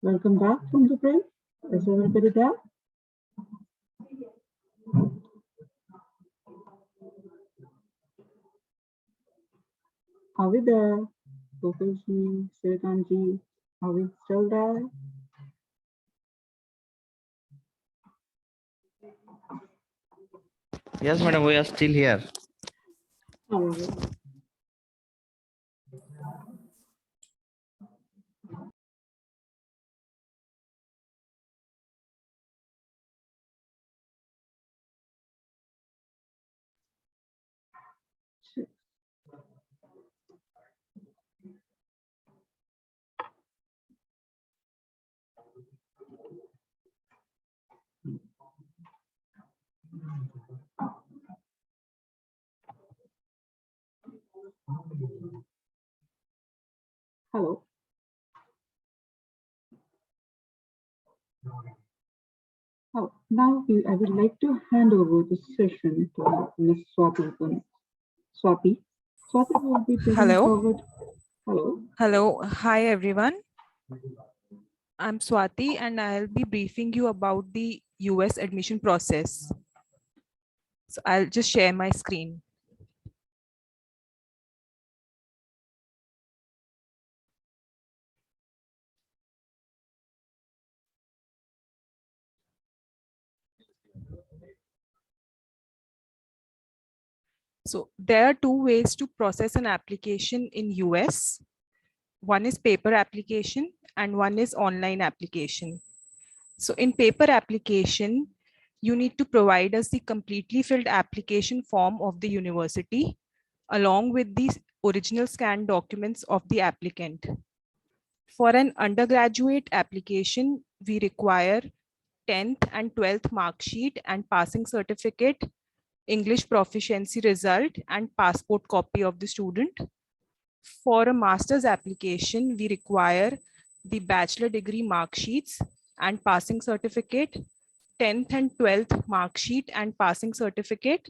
S2: Welcome back from the break. Is everybody there? Are we there? Gopalji, Srikanji, are we still there?
S4: Yes, madam, we are still here.
S2: All right. Hello. Oh, now I would like to hand over the session to Ms. Swati. Swati will be taking
S5: Hello.
S2: forward. Hello.
S5: Hello. Hi, everyone. I'm Swati and I'll be briefing you about the US admission process. So I'll just share my screen. So there are two ways to process an application in US. One is paper application and one is online application. So in paper application, you need to provide us the completely filled application form of the university along with the original scanned documents of the applicant. For an undergraduate application, we require 10th and 12th mark sheet and passing certificate, English proficiency result, and passport copy of the student. For a master's application, we require the bachelor degree mark sheets and passing certificate, 10th and 12th mark sheet and passing certificate,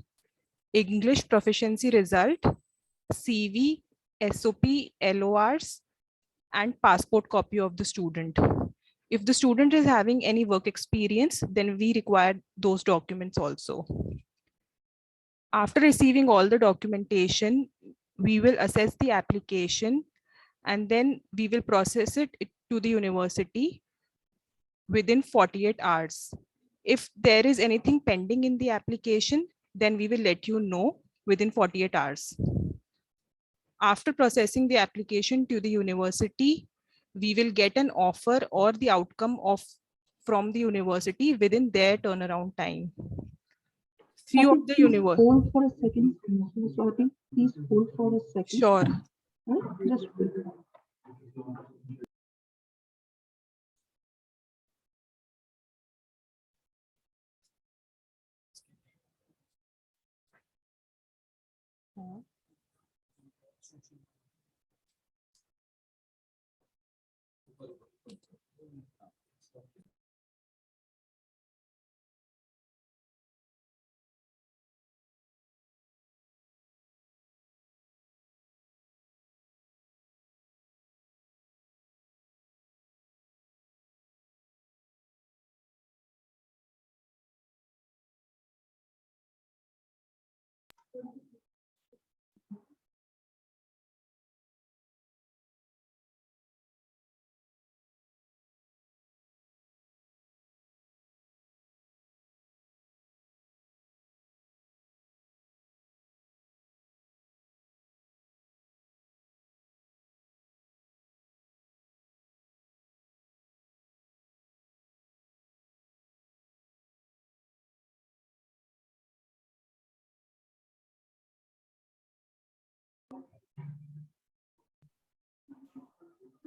S5: English proficiency result, CV, SOP, LORs, and passport copy of the student. If the student is having any work experience, then we require those documents also. After receiving all the documentation, we will assess the application and then we will process it to the university within 48 hours. If there is anything pending in the application, then we will let you know within 48 hours. After processing the application to the university, we will get an offer or the outcome from the university within their turnaround time. Few of the university.
S2: Hold for a second. Swati, please hold for a second.
S5: Sure.
S2: Right? Just wait.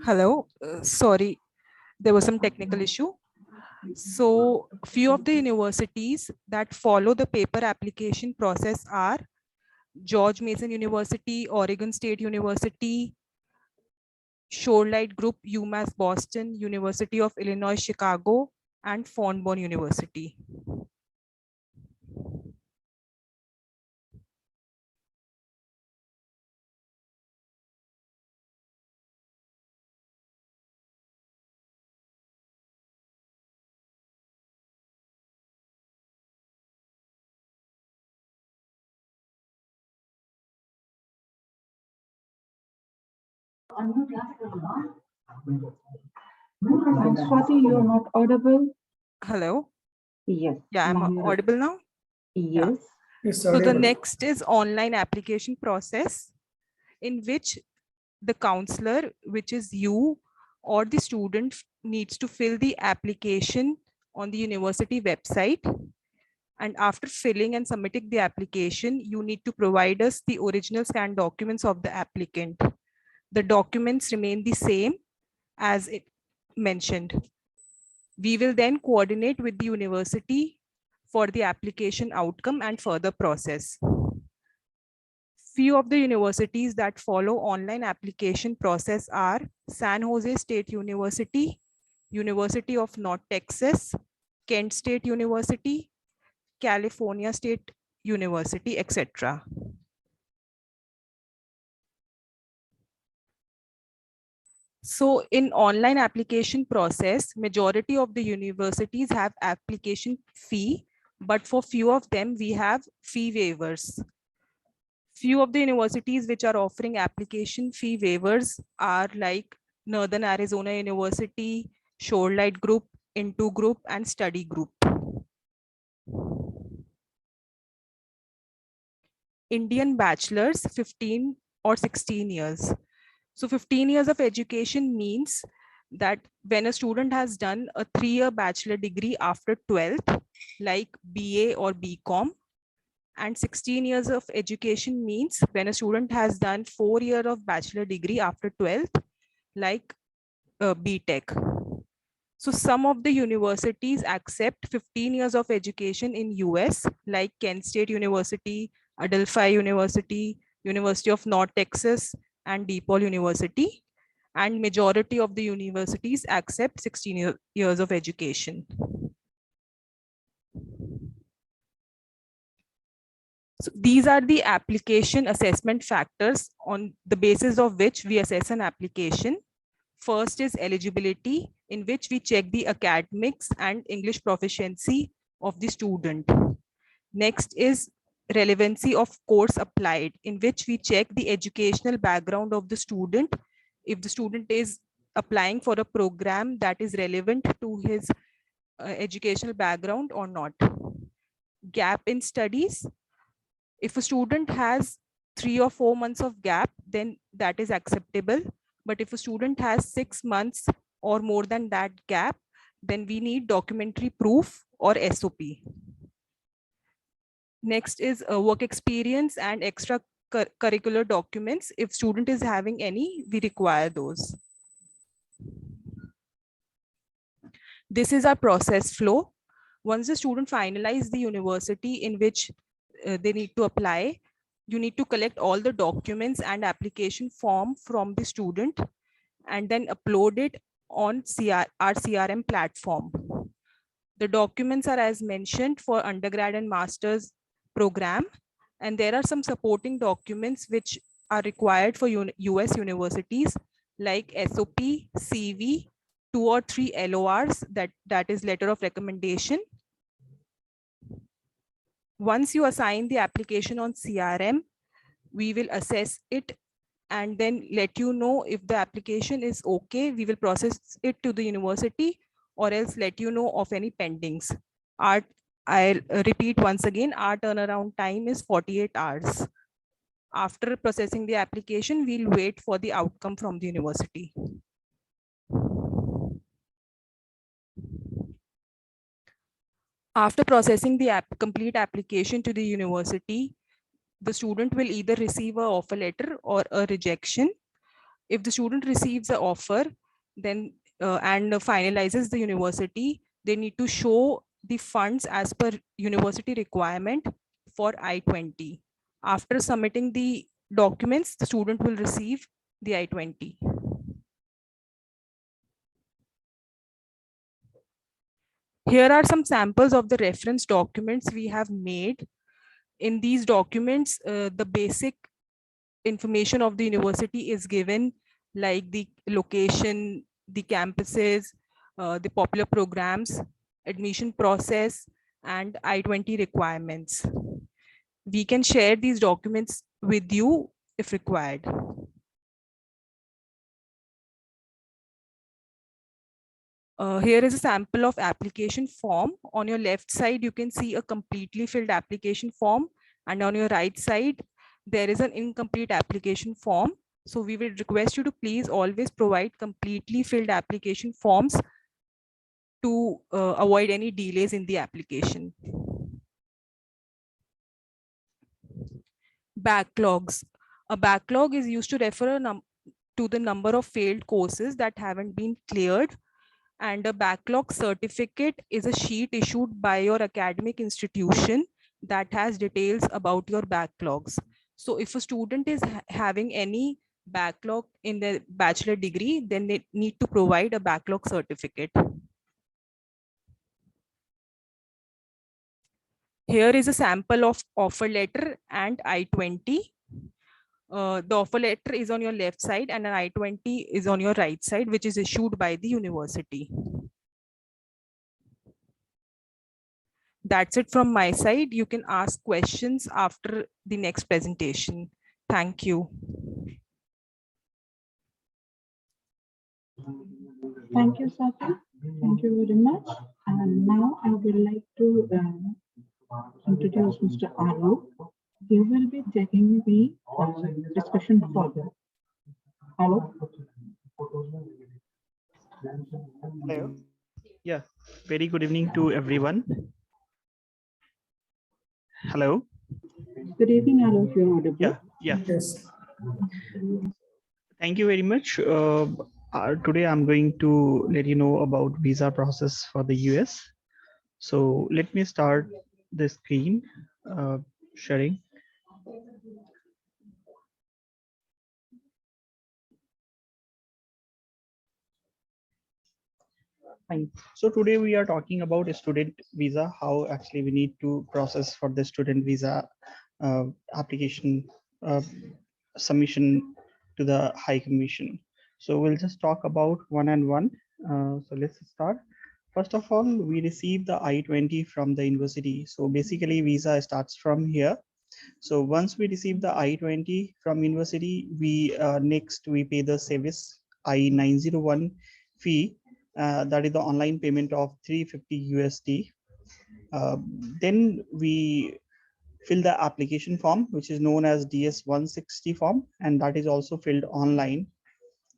S5: Hello, sorry, there was some technical issue. So few of the universities that follow the paper application process are George Mason University, Oregon State University, Shorelight Group, UMass Boston, University of Illinois, Chicago, and Fontbonne University.
S2: Swati, you're not audible.
S5: Hello?
S2: Yes.
S5: Yeah, I'm
S2: now you're-
S5: audible now?
S2: Yes.
S5: So the next is online application process in which the counselor, which is you or the student, needs to fill the application on the university website. And after filling and submitting the application, you need to provide us the original scanned documents of the applicant. The documents remain the same as it mentioned. We will then coordinate with the university for the application outcome and further process. Few of the universities that follow online application process are San Jose State University, University of North Texas, Kent State University, California State University, etc. So in online application process, majority of the universities have application fee, but for few of them, we have fee waivers. Few of the universities which are offering application fee waivers are like Northern Arizona University, Shorelight Group, Into Group, and Study Group. Indian bachelors 15 or 16 years. So 15 years of education means that when a student has done a 3-year bachelor degree after 12th, like BA or BCom, and 16 years of education means when a student has done 4 years of bachelor degree after 12th, like BTech. So some of the universities accept 15 years of education in US, like Kent State University, Adelphi University, University of North Texas, and DePaul University. And majority of the universities accept 16 years of education. So these are the application assessment factors on the basis of which we assess an application. First is eligibility, in which we check the academics and English proficiency of the student. Next is relevancy of course applied, in which we check the educational background of the student, if the student is applying for a program that is relevant to his educational background or not. Gap in studies. If a student has 3 or 4 months of gap, then that is acceptable. But if a student has 6 months or more than that gap, then we need documentary proof or SOP. Next is work experience and extra curricular documents. If student is having any, we require those. This is our process flow. Once the student finalizes the university in which they need to apply, you need to collect all the documents and application form from the student and then upload it on our CRM platform. The documents are as mentioned for undergrad and master's program, and there are some supporting documents which are required for US universities like SOP, CV, 2 or 3 LORs, that is letter of recommendation. Once you assign the application on CRM, we will assess it and then let you know if the application is okay. We will process it to the university or else let you know of any pendings. I'll repeat once again, our turnaround time is 48 hours. After processing the application, we'll wait for the outcome from the university. After processing the complete application to the university, the student will either receive an offer letter or a rejection. If the student receives an offer, then and finalizes the university, they need to show the funds as per university requirement for I-20. After submitting the documents, the student will receive the I-20. Here are some samples of the reference documents we have made. In these documents, the basic information of the university is given, like the location, the campuses, the popular programs, admission process, and I-20 requirements. We can share these documents with you if required. Here is a sample of application form. On your left side, you can see a completely filled application form, and on your right side, there is an incomplete application form. So we will request you to please always provide completely filled application forms to avoid any delays in the application. Backlogs. A backlog is used to refer to the number of failed courses that haven't been cleared. And a backlog certificate is a sheet issued by your academic institution that has details about your backlogs. So if a student is having any backlog in their bachelor degree, then they need to provide a backlog certificate. Here is a sample of offer letter and I-20. The offer letter is on your left side and an I-20 is on your right side, which is issued by the university. That's it from my side. You can ask questions after the next presentation. Thank you.
S2: Thank you, Sati. Thank you very much. And now I would like to introduce Mr. Arup. We will be taking the discussion further. Hello.
S4: Hello. Yeah, very good evening to everyone. Hello.
S2: Good evening, Alok. You're audible.
S4: Yeah. Thank you very much. Today I'm going to let you know about visa process for the US. So let me start the screen sharing. Fine. So today we are talking about a student visa, how actually we need to process for the student visa application submission to the High Commission. So we'll just talk about one and one. So let's start. First of all, we receive the I-20 from the university. So basically visa starts from here. So once we receive the I-20 from university, we next we pay the service I-901 fee. That is the online payment of 350 USD. Then we fill the application form, which is known as DS-160 form, and that is also filled online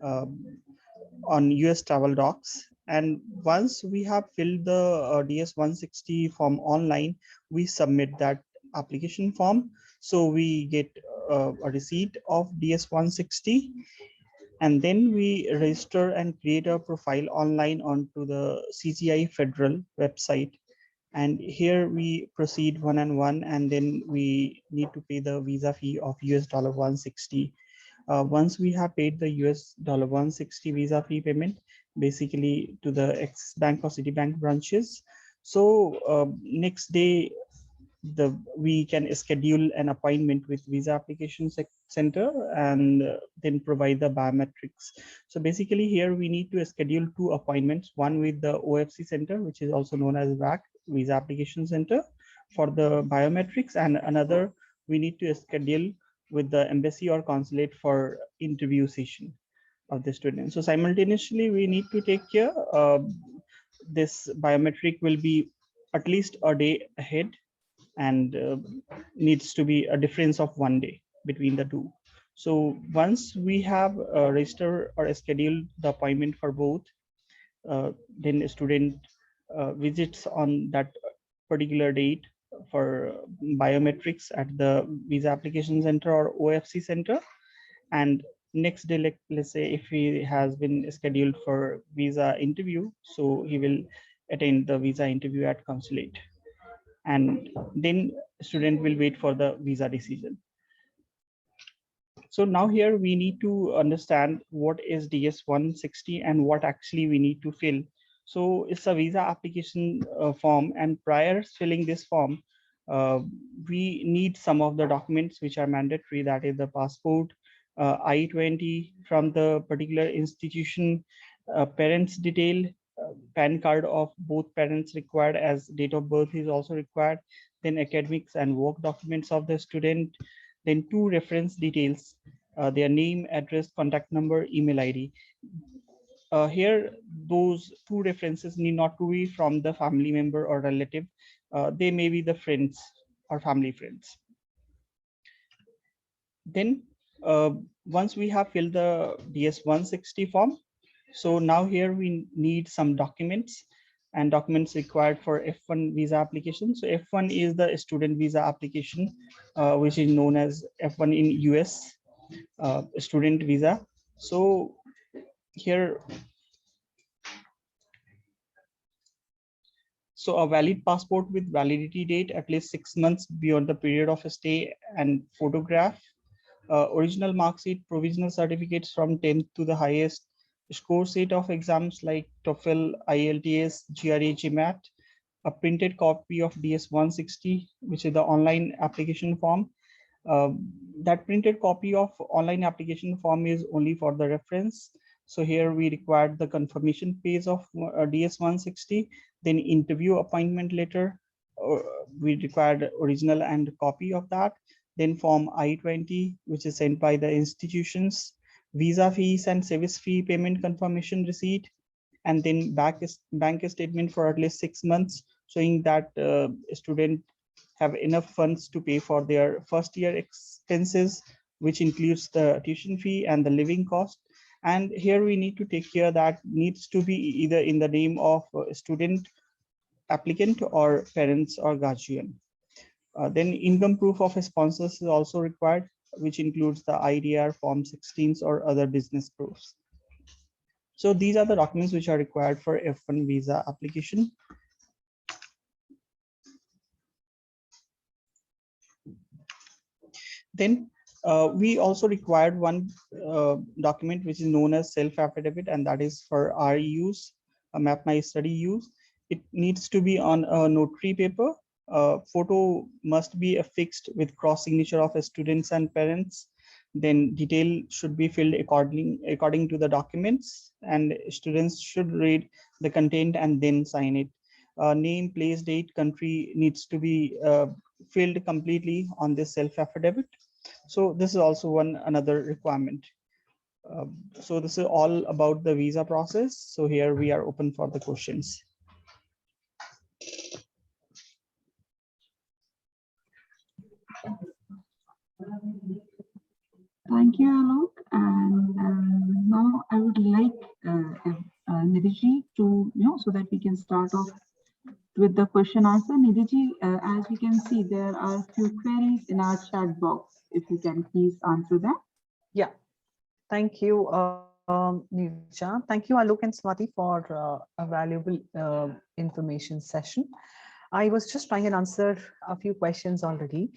S4: on US Travel Docs. And once we have filled the DS-160 form online, we submit that application form. So we get a receipt of DS-160, and then we register and create a profile online onto the CGI Federal website. And here we proceed one and one, and then we need to pay the visa fee of $160. Once we have paid the $160 visa fee payment, basically to the Axis Bank or Citibank branches. So next day, we can schedule an appointment with visa application center and then provide the biometrics. So basically here we need to schedule 2 appointments, one with the OFC center, which is also known as VAC, visa application center, for the biometrics, and another we need to schedule with the embassy or consulate for interview session of the student. So simultaneously we need to take care. This biometric will be at least a day ahead, and needs to be a difference of 1 day between the two. So once we have registered or scheduled the appointment for both, then a student visits on that particular date for biometrics at the visa application center or OFC center. And next day, let's say if he has been scheduled for visa interview, so he will attend the visa interview at consulate, and then student will wait for the visa decision. So now here we need to understand what is DS-160 and what actually we need to fill. So it's a visa application form, and prior filling this form, we need some of the documents which are mandatory, that is the passport, I-20 from the particular institution, parents detail, PAN card of both parents required, as date of birth is also required, then academics and work documents of the student, then 2 reference details, their name, address, contact number, email ID. Here, those 2 references need not to be from the family member or relative. They may be the friends or family friends. Then once we have filled the DS-160 form, so now here we need some documents and documents required for F1 visa application. So F1 is the student visa application, which is known as F1 in US, student visa. So here, so a valid passport with validity date at least 6 months beyond the period of stay, and photograph, original mark sheet, provisional certificates from 10th to the highest score set of exams like TOEFL, IELTS, GRE, GMAT, a printed copy of DS-160, which is the online application form. That printed copy of online application form is only for the reference. So here we required the confirmation page of DS-160, then interview appointment letter. We required original and copy of that. Then form I-20, which is sent by the institutions, visa fees and service fee payment confirmation receipt, and then bank statement for at least 6 months, showing that student have enough funds to pay for their first year expenses, which includes the tuition fee and the living cost. And here we need to take care that needs to be either in the name of a student, applicant, or parents or guardian. Then income proof of sponsors is also required, which includes the IDR, Form 16s, or other business proofs. So these are the documents which are required for F1 visa application. Then we also required one document which is known as self-affidavit, and that is for our use, Map My Study use. It needs to be on a notary paper. Photo must be affixed with cross signature of students and parents. Then detail should be filled according to the documents, and students should read the content and then sign it. Name, place, date, country needs to be filled completely on this self-affidavit. So this is also another requirement. So this is all about the visa process. So here we are open for the questions.
S2: Thank you, Alok. And now I would like Nidhi to, so that we can start off with the question answer. Nidhi, as we can see, there are a few queries in our chat box. If you can please answer that.
S1: Yeah, thank you, Nirja. Thank you, Alok and Swati, for a valuable information session. I was just trying and answer a few questions already.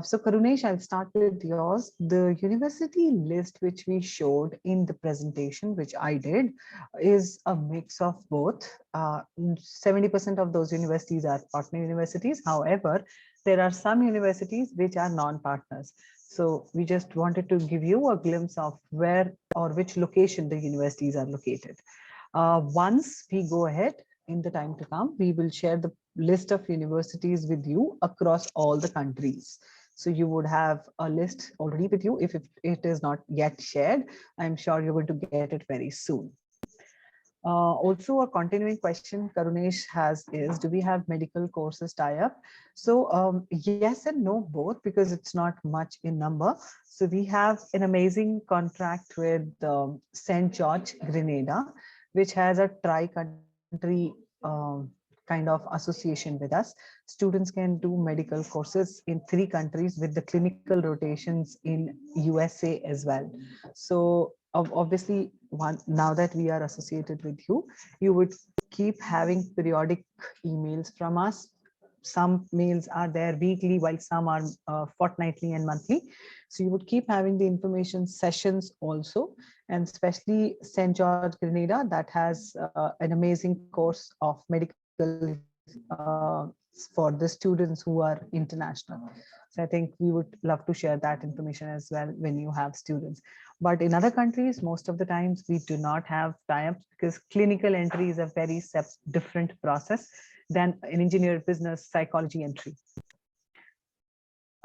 S1: So Karunesh, I'll start with yours. The university list which we showed in the presentation, which I did, is a mix of both. 70% of those universities are partner universities. However, there are some universities which are non-partners. So we just wanted to give you a glimpse of where or which location the universities are located. Once we go ahead in the time to come, we will share the list of universities with you across all the countries. So you would have a list already with you. If it is not yet shared, I'm sure you're going to get it very soon. Also, a continuing question Karunesh has is, do we have medical courses tie-up? So yes and no, both, because it's not much in number. So we have an amazing contract with St. George, Grenada, which has a tri-country kind of association with us. Students can do medical courses in 3 countries with the clinical rotations in USA as well. So obviously, now that we are associated with you, you would keep having periodic emails from us. Some mails are there weekly, while some are fortnightly and monthly. So you would keep having the information sessions also, and especially St. George, Grenada, that has an amazing course of medical for the students who are international. So I think we would love to share that information as well when you have students. But in other countries, most of the times we do not have tie-ups, because clinical entry is a very different process than an engineer, business, psychology entry.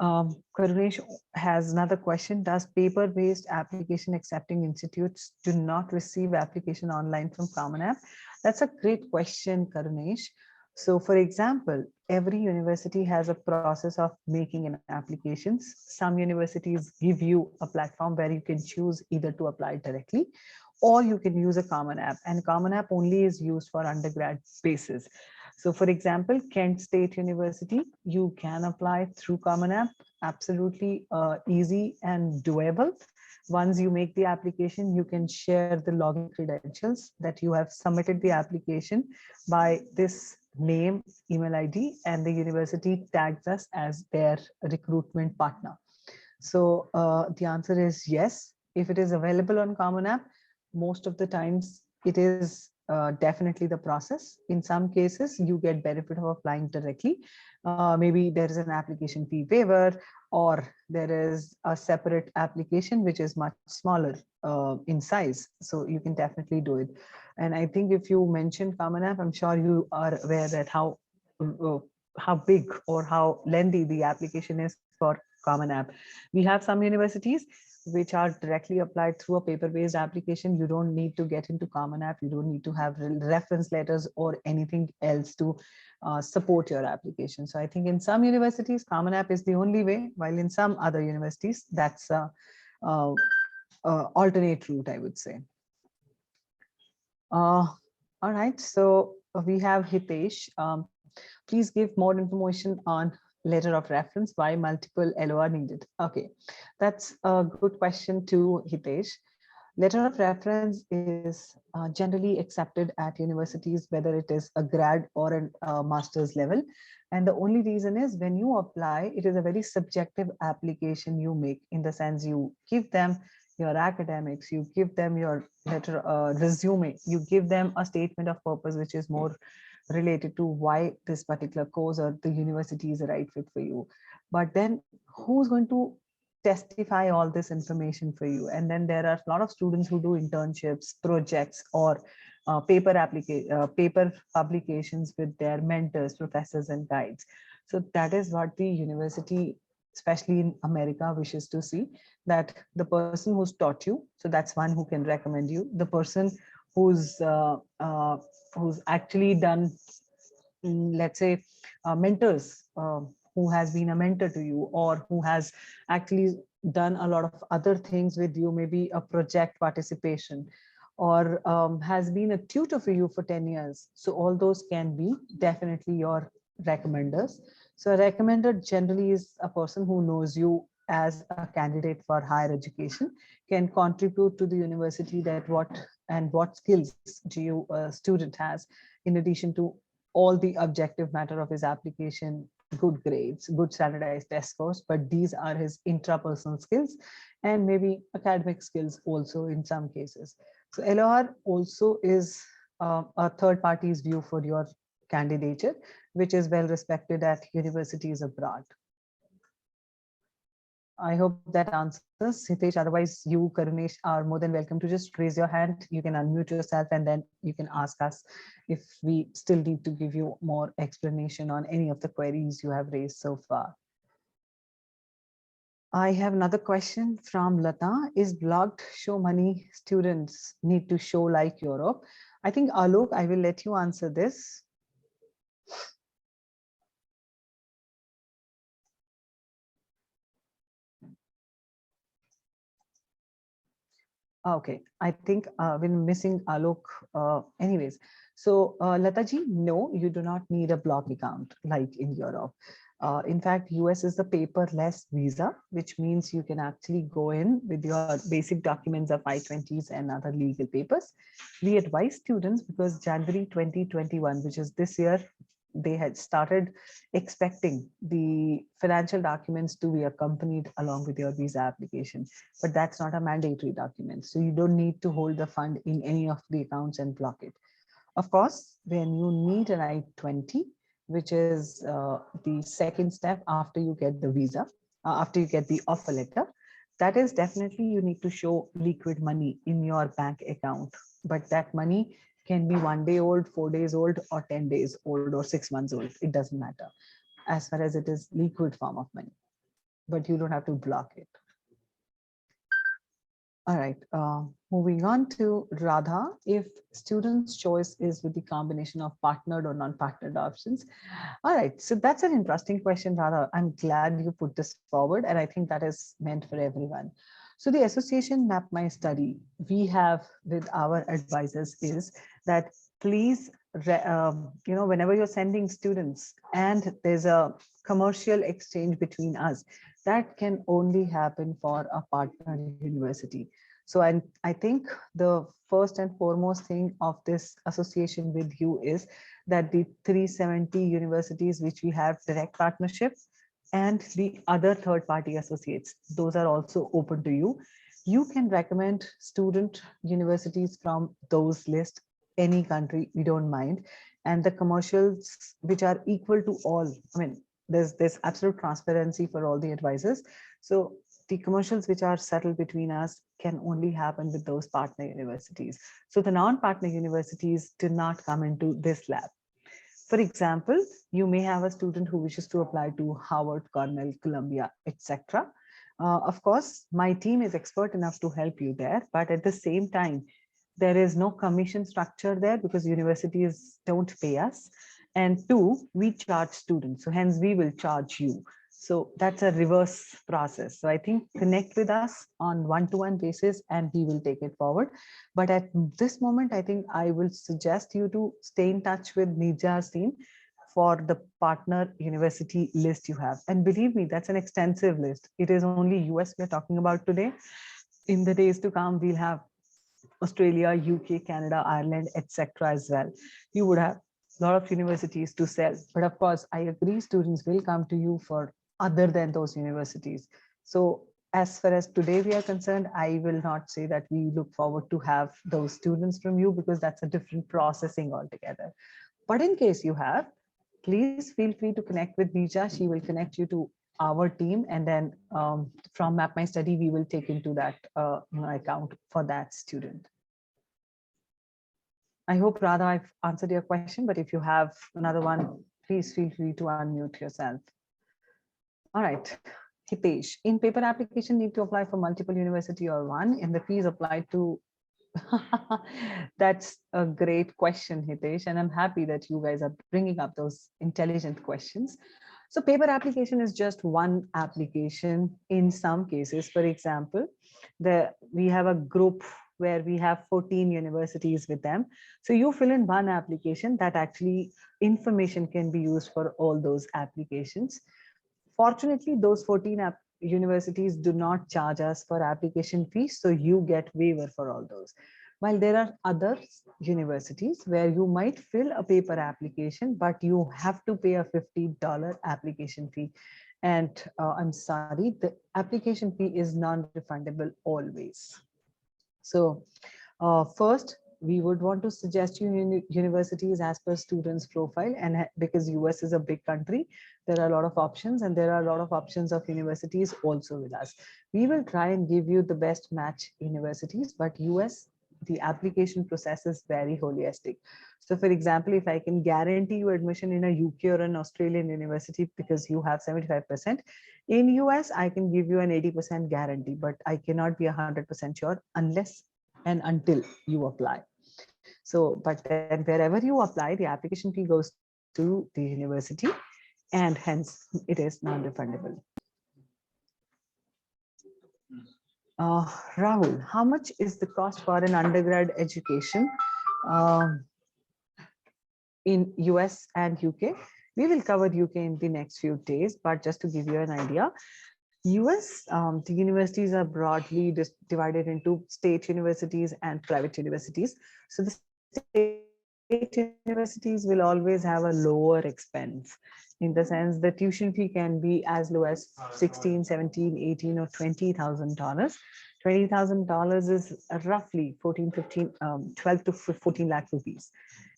S1: Karunesh has another question. Does paper-based application accepting institutes do not receive application online from Common App? That's a great question, Karunesh. So for example, every university has a process of making an applications. Some universities give you a platform where you can choose either to apply directly, or you can use a Common App, and Common App only is used for undergrad basis. So for example, Kent State University, you can apply through Common App, absolutely easy and doable. Once you make the application, you can share the login credentials that you have submitted the application by this name, email ID, and the university tags us as their recruitment partner. So the answer is yes. If it is available on Common App, most of the times it is definitely the process. In some cases, you get benefit of applying directly. Maybe there is an application fee waiver, or there is a separate application which is much smaller in size. So you can definitely do it. And I think if you mentioned Common App, I'm sure you are aware that how big or how lengthy the application is for Common App. We have some universities which are directly applied through a paper-based application, you don't need to get into Common App. You don't need to have reference letters or anything else to support your application. So I think in some universities, Common App is the only way, while in some other universities, that's a alternate route, I would say. All right, so we have Hitesh. Please give more information on letter of reference, why multiple LOR needed. Okay, that's a good question to Hitesh. Letter of reference is generally accepted at universities, whether it is a grad or a master's level. And the only reason is when you apply, it is a very subjective application you make, in the sense you give them your academics, you give them your letter resume, you give them a statement of purpose, which is more related to why this particular course or the university is the right fit for you. But then who's going to testify all this information for you? And then there are a lot of students who do internships, projects, or paper publications with their mentors, professors, and guides. So that is what the university, especially in America, wishes to see, that the person who's taught you, so that's one who can recommend you, the person who's actually done, let's say, mentors, who has been a mentor to you, or who has actually done a lot of other things with you, maybe a project participation, or has been a tutor for you for 10 years. So all those can be definitely your recommenders. So a recommender generally is a person who knows you as a candidate for higher education, can contribute to the university that what skills do you student has, in addition to all the objective matter of his application, good grades, good standardized test scores, but these are his intrapersonal skills and maybe academic skills also in some cases. So LOR also is a third party's view for your candidature, which is well respected at universities abroad. I hope that answers, Hitesh. Otherwise, you, Karunesh, are more than welcome to just raise your hand. You can unmute yourself and then you can ask us if we still need to give you more explanation on any of the queries you have raised so far. I have another question from Lata. Is blocked show money students need to show like Europe? I think, Alok, I will let you answer this. Okay, I think we're missing Alok anyways. So Lataji, no, you do not need a block account like in Europe. In fact, US is the paperless visa, which means you can actually go in with your basic documents of I-20s and other legal papers. We advise students, because January 2021, which is this year, they had started expecting the financial documents to be accompanied along with your visa application, but that's not a mandatory document. So you don't need to hold the fund in any of the accounts and block it. Of course, when you need an I-20, which is the second step after you get the visa, after you get the offer letter, that is definitely you need to show liquid money in your bank account. But that money can be 1 day old, 4 days old, or 10 days old, or 6 months old. It doesn't matter as far as it is liquid form of money, but you don't have to block it. All right, moving on to Radha. If student's choice is with the combination of partnered or non-partnered options. All right, so that's an interesting question, Radha. I'm glad you put this forward, and I think that is meant for everyone. So the association Map My Study we have with our advisors is that please, whenever you're sending students and there's a commercial exchange between us, that can only happen for a partner university. So I think the first and foremost thing of this association with you is that the 370 universities which we have direct partnership and the other third-party associates, those are also open to you. You can recommend student universities from those lists, any country, we don't mind. And the commercials which are equal to all, I mean, there's absolute transparency for all the advisors. So the commercials which are settled between us can only happen with those partner universities. So the non-partner universities do not come into this lab. For example, you may have a student who wishes to apply to Harvard, Cornell, Columbia, etc. Of course, my team is expert enough to help you there, but at the same time, there is no commission structure there because universities don't pay us. And two, we charge students. So hence we will charge you. So that's a reverse process. So I think connect with us on one-to-one basis and we will take it forward. But at this moment, I think I will suggest you to stay in touch with Nirja's team for the partner university list you have. And believe me, that's an extensive list. It is only US we're talking about today. In the days to come, we'll have Australia, UK, Canada, Ireland, etc. as well. You would have a lot of universities to sell. But of course, I agree, students will come to you for other than those universities. So as far as today we are concerned, I will not say that we look forward to have those students from you because that's a different processing altogether. But in case you have, please feel free to connect with Nija. She will connect you to our team, and then from Map My Study, we will take into that account for that student. I hope, Radha, I've answered your question, but if you have another one, please feel free to unmute yourself. All right, Hitesh, in paper application, need to apply for multiple university or one, and the fees applied to That's a great question, Hitesh, and I'm happy that you guys are bringing up those intelligent questions. So paper application is just one application in some cases. For example, we have a group where we have 14 universities with them. So you fill in one application that actually information can be used for all those applications. Fortunately, those 14 universities do not charge us for application fees, so you get waiver for all those. While there are other universities where you might fill a paper application, but you have to pay a $50 application fee. And I'm sorry, the application fee is non-refundable always. So first, we would want to suggest you universities as per students' profile, and because US is a big country, there are a lot of options, and there are a lot of options of universities also with us. We will try and give you the best match universities, but US, the application process is very holistic. So for example, if I can guarantee you admission in a UK or an Australian university because you have 75%, in US, I can give you an 80% guarantee, but I cannot be 100% sure unless and until you apply. So, but then wherever you apply, the application fee goes to the university, and hence it is non-refundable. Rahul, how much is the cost for an undergrad education in US and UK? We will cover UK in the next few days, but just to give you an idea, US, the universities are broadly divided into state universities and private universities. So the state universities will always have a lower expense, in the sense the tuition fee can be as low as $16, $17, $18, or $20,000. $20,000 is roughly 12 to 14 lakh rupees.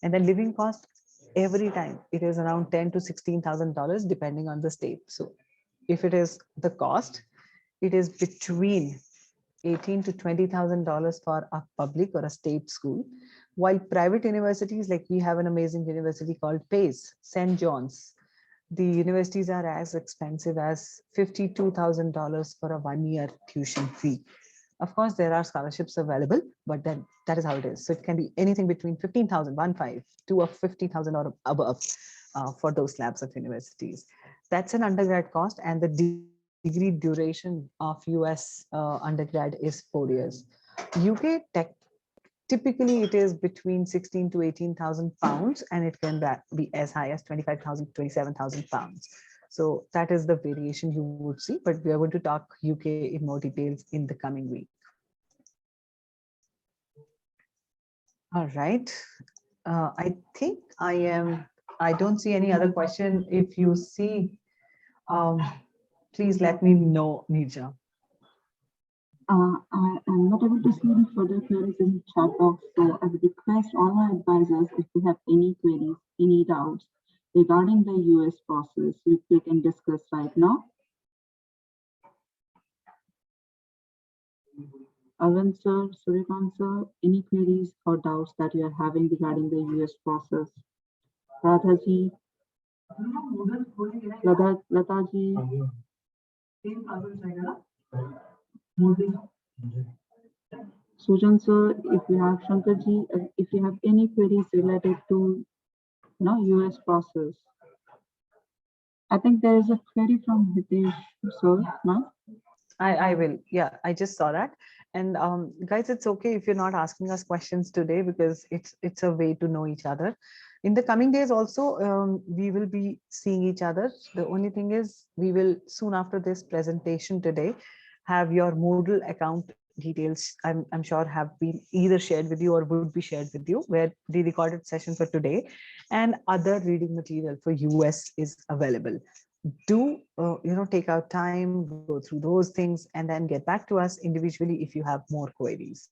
S1: And the living cost every time, it is around $10,000 to $16,000 depending on the state. So if it is the cost, it is between $18,000 to $20,000 for a public or a state school, while private universities, like we have an amazing university called PACE, St. John's, the universities are as expensive as $52,000 for a 1-year tuition fee. Of course, there are scholarships available, but then that is how it is. So it can be anything between 15,000, 15, to a 50,000 or above for those slabs of universities. That's an undergrad cost, and the degree duration of US undergrad is 4 years. UK typically it is between 16 to 18,000 pounds, and it can be as high as 25,000, 27,000 pounds. So that is the variation you would see, but we are going to talk UK in more details in the coming week. All right. I think I don't see any other question. If you see, please let me know, Nirja.
S2: I am not able to see any further queries in the chat box, so I would request all my advisors, if you have any queries, any doubts regarding the US process, we can discuss right now. Arvind sir, Suryakanth sir, any queries or doubts that you are having regarding the US process? Radhaji, Lataji. Sujan sir, if you have Shankarji, if you have any queries related to US process. I think there is a query from Hitesh sir, no?
S1: I will. Yeah, I just saw that. And guys, it's okay if you're not asking us questions today because it's a way to know each other. In the coming days also, we will be seeing each other. The only thing is we will soon after this presentation today have your Moodle account details. I'm sure have been either shared with you or would be shared with you, where the recorded session for today and other reading material for US is available. Do take out time, go through those things, and then get back to us individually if you have more queries.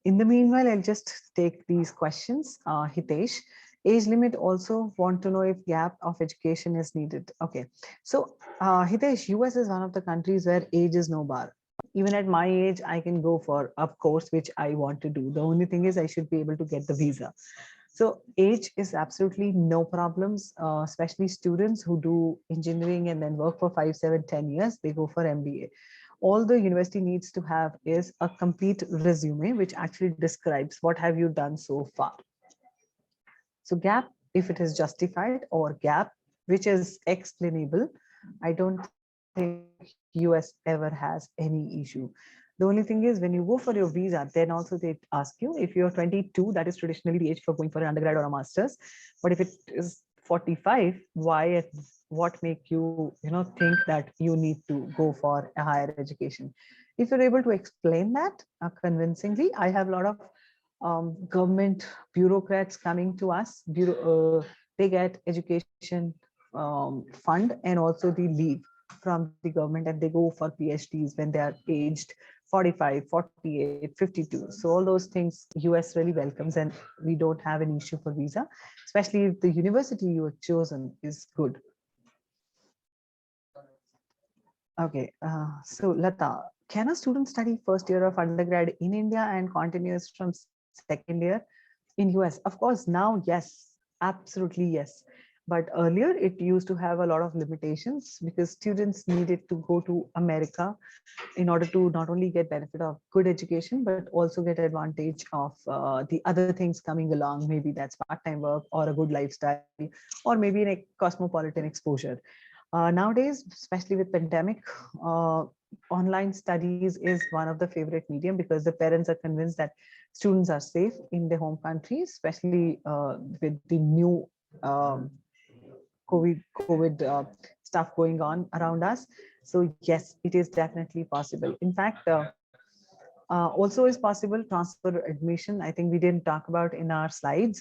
S1: In the meanwhile, I'll just take these questions. Hitesh, age limit, also want to know if gap of education is needed. Okay, so Hitesh, US is one of the countries where age is no bar. Even at my age, I can go for a course which I want to do. The only thing is I should be able to get the visa. So age is absolutely no problems, especially students who do engineering and then work for 5, 7, 10 years, they go for MBA. All the university needs to have is a complete resume, which actually describes what have you done so far. So gap, if it is justified, or gap, which is explainable, I don't think US ever has any issue. The only thing is when you go for your visa, then also they ask you if you're 22, that is traditionally the age for going for an undergrad or a master's. But if it is 45, why, what make you, think that you need to go for a higher education? If you're able to explain that convincingly, I have a lot of government bureaucrats coming to us. They get education fund and also the leave from the government, and they go for PhDs when they are aged 45, 48, 52. So all those things US really welcomes, and we don't have an issue for visa, especially if the university you have chosen is good. Okay, so Lata, can a student study first year of undergrad in India and continues from second year in US? Of course, now, yes, absolutely yes. But earlier it used to have a lot of limitations because students needed to go to America in order to not only get benefit of good education, but also get advantage of the other things coming along. Maybe that's part-time work or a good lifestyle, or maybe a cosmopolitan exposure. Nowadays, especially with pandemic, online studies is one of the favorite medium because the parents are convinced that students are safe in their home countries, especially with the new COVID stuff going on around us. So yes, it is definitely possible. In fact, also is possible transfer admission. I think we didn't talk about in our slides.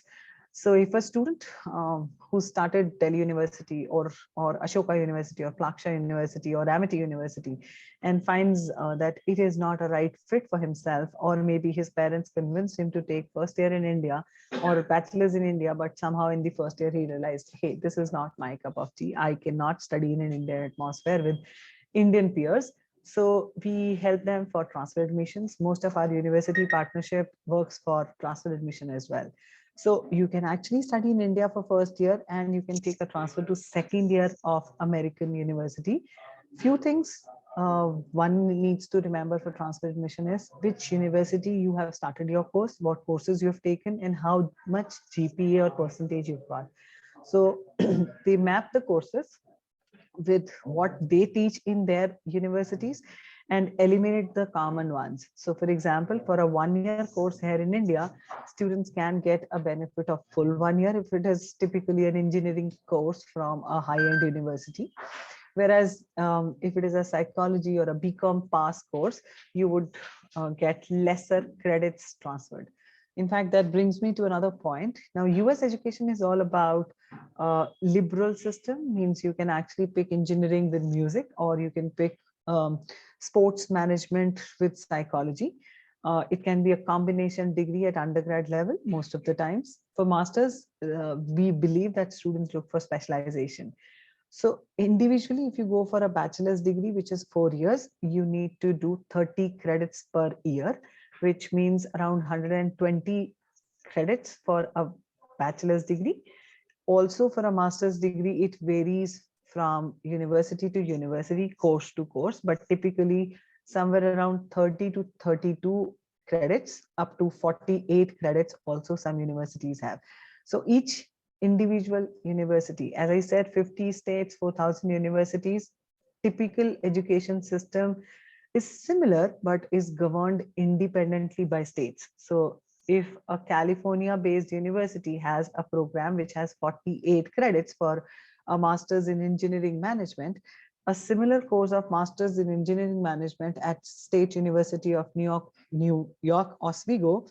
S1: So if a student who started Delhi University or Ashoka University or Plaksha University or Amity University and finds that it is not a right fit for himself, or maybe his parents convinced him to take first year in India or bachelor's in India, but somehow in the first year he realized, hey, this is not my cup of tea. I cannot study in an Indian atmosphere with Indian peers. So we help them for transfer admissions. Most of our university partnership works for transfer admission as well. So you can actually study in India for first year and you can take a transfer to second year of American university. Few things one needs to remember for transfer admission is which university you have started your course, what courses you have taken, and how much GPA or percentage you've got. So they map the courses with what they teach in their universities and eliminate the common ones. So for example, for a 1-year course here in India, students can get a benefit of full 1 year if it is typically an engineering course from a high-end university. Whereas if it is a psychology or a BCom pass course, you would get lesser credits transferred. In fact, that brings me to another point. Now, US education is all about liberal system, means you can actually pick engineering with music, or you can pick sports management with psychology. It can be a combination degree at undergrad level most of the times. For masters, we believe that students look for specialization. So individually, if you go for a bachelor's degree, which is 4 years, you need to do 30 credits per year, which means around 120 credits for a bachelor's degree. Also for a master's degree, it varies from university to university, course to course, but typically somewhere around 30 to 32 credits, up to 48 credits also some universities have. So each individual university, as I said, 50 states, 4,000 universities, typical education system is similar but is governed independently by states. So if a California based university has a program which has 48 credits for a master's in engineering management, a similar course of master's in engineering management at State University of New York Oswego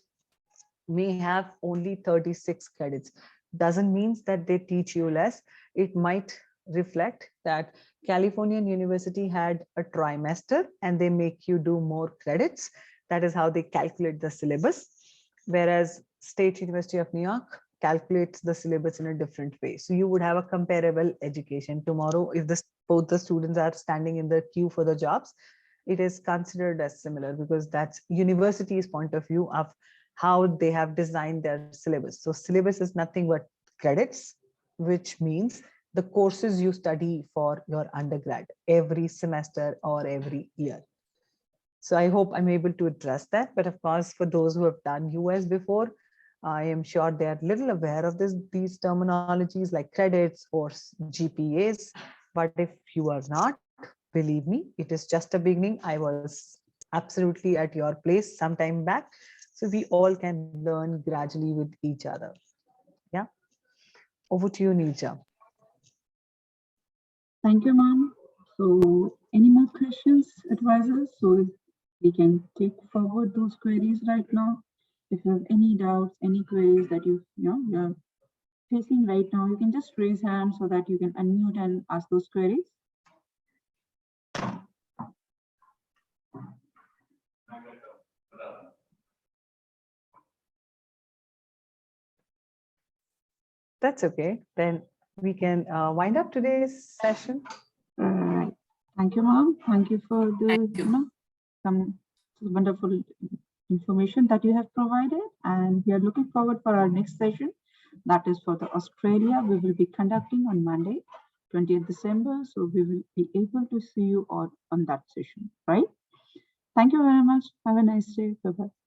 S1: may have only 36 credits. Doesn't mean that they teach you less. It might reflect that Californian University had a trimester and they make you do more credits. That is how they calculate the syllabus. Whereas State University of New York calculates the syllabus in a different way. So you would have a comparable education tomorrow. If both the students are standing in the queue for the jobs, it is considered as similar because that's university's point of view of how they have designed their syllabus. So syllabus is nothing but credits, which means the courses you study for your undergrad every semester or every year. So I hope I'm able to address that. But of course, for those who have done US before, I am sure they are little aware of these terminologies like credits or GPAs. But if you are not, believe me, it is just a beginning. I was absolutely at your place some time back. So we all can learn gradually with each other. Yeah. Over to you, Neerja.
S2: Thank you, ma'am. So any more questions, advisors? So we can take forward those queries right now. If you have any doubts, any queries that you're facing right now, you can just raise hand so that you can unmute and ask those queries.
S1: That's okay. Then we can wind up today's session.
S2: Right. Thank you, ma'am. Thank you for the some wonderful information that you have provided. And we are looking forward for our next session. That is for the Australia. We will be conducting on Monday, 20th December. So we will be able to see you all on that session, right? Thank you very much. Have a nice day. Bye-bye.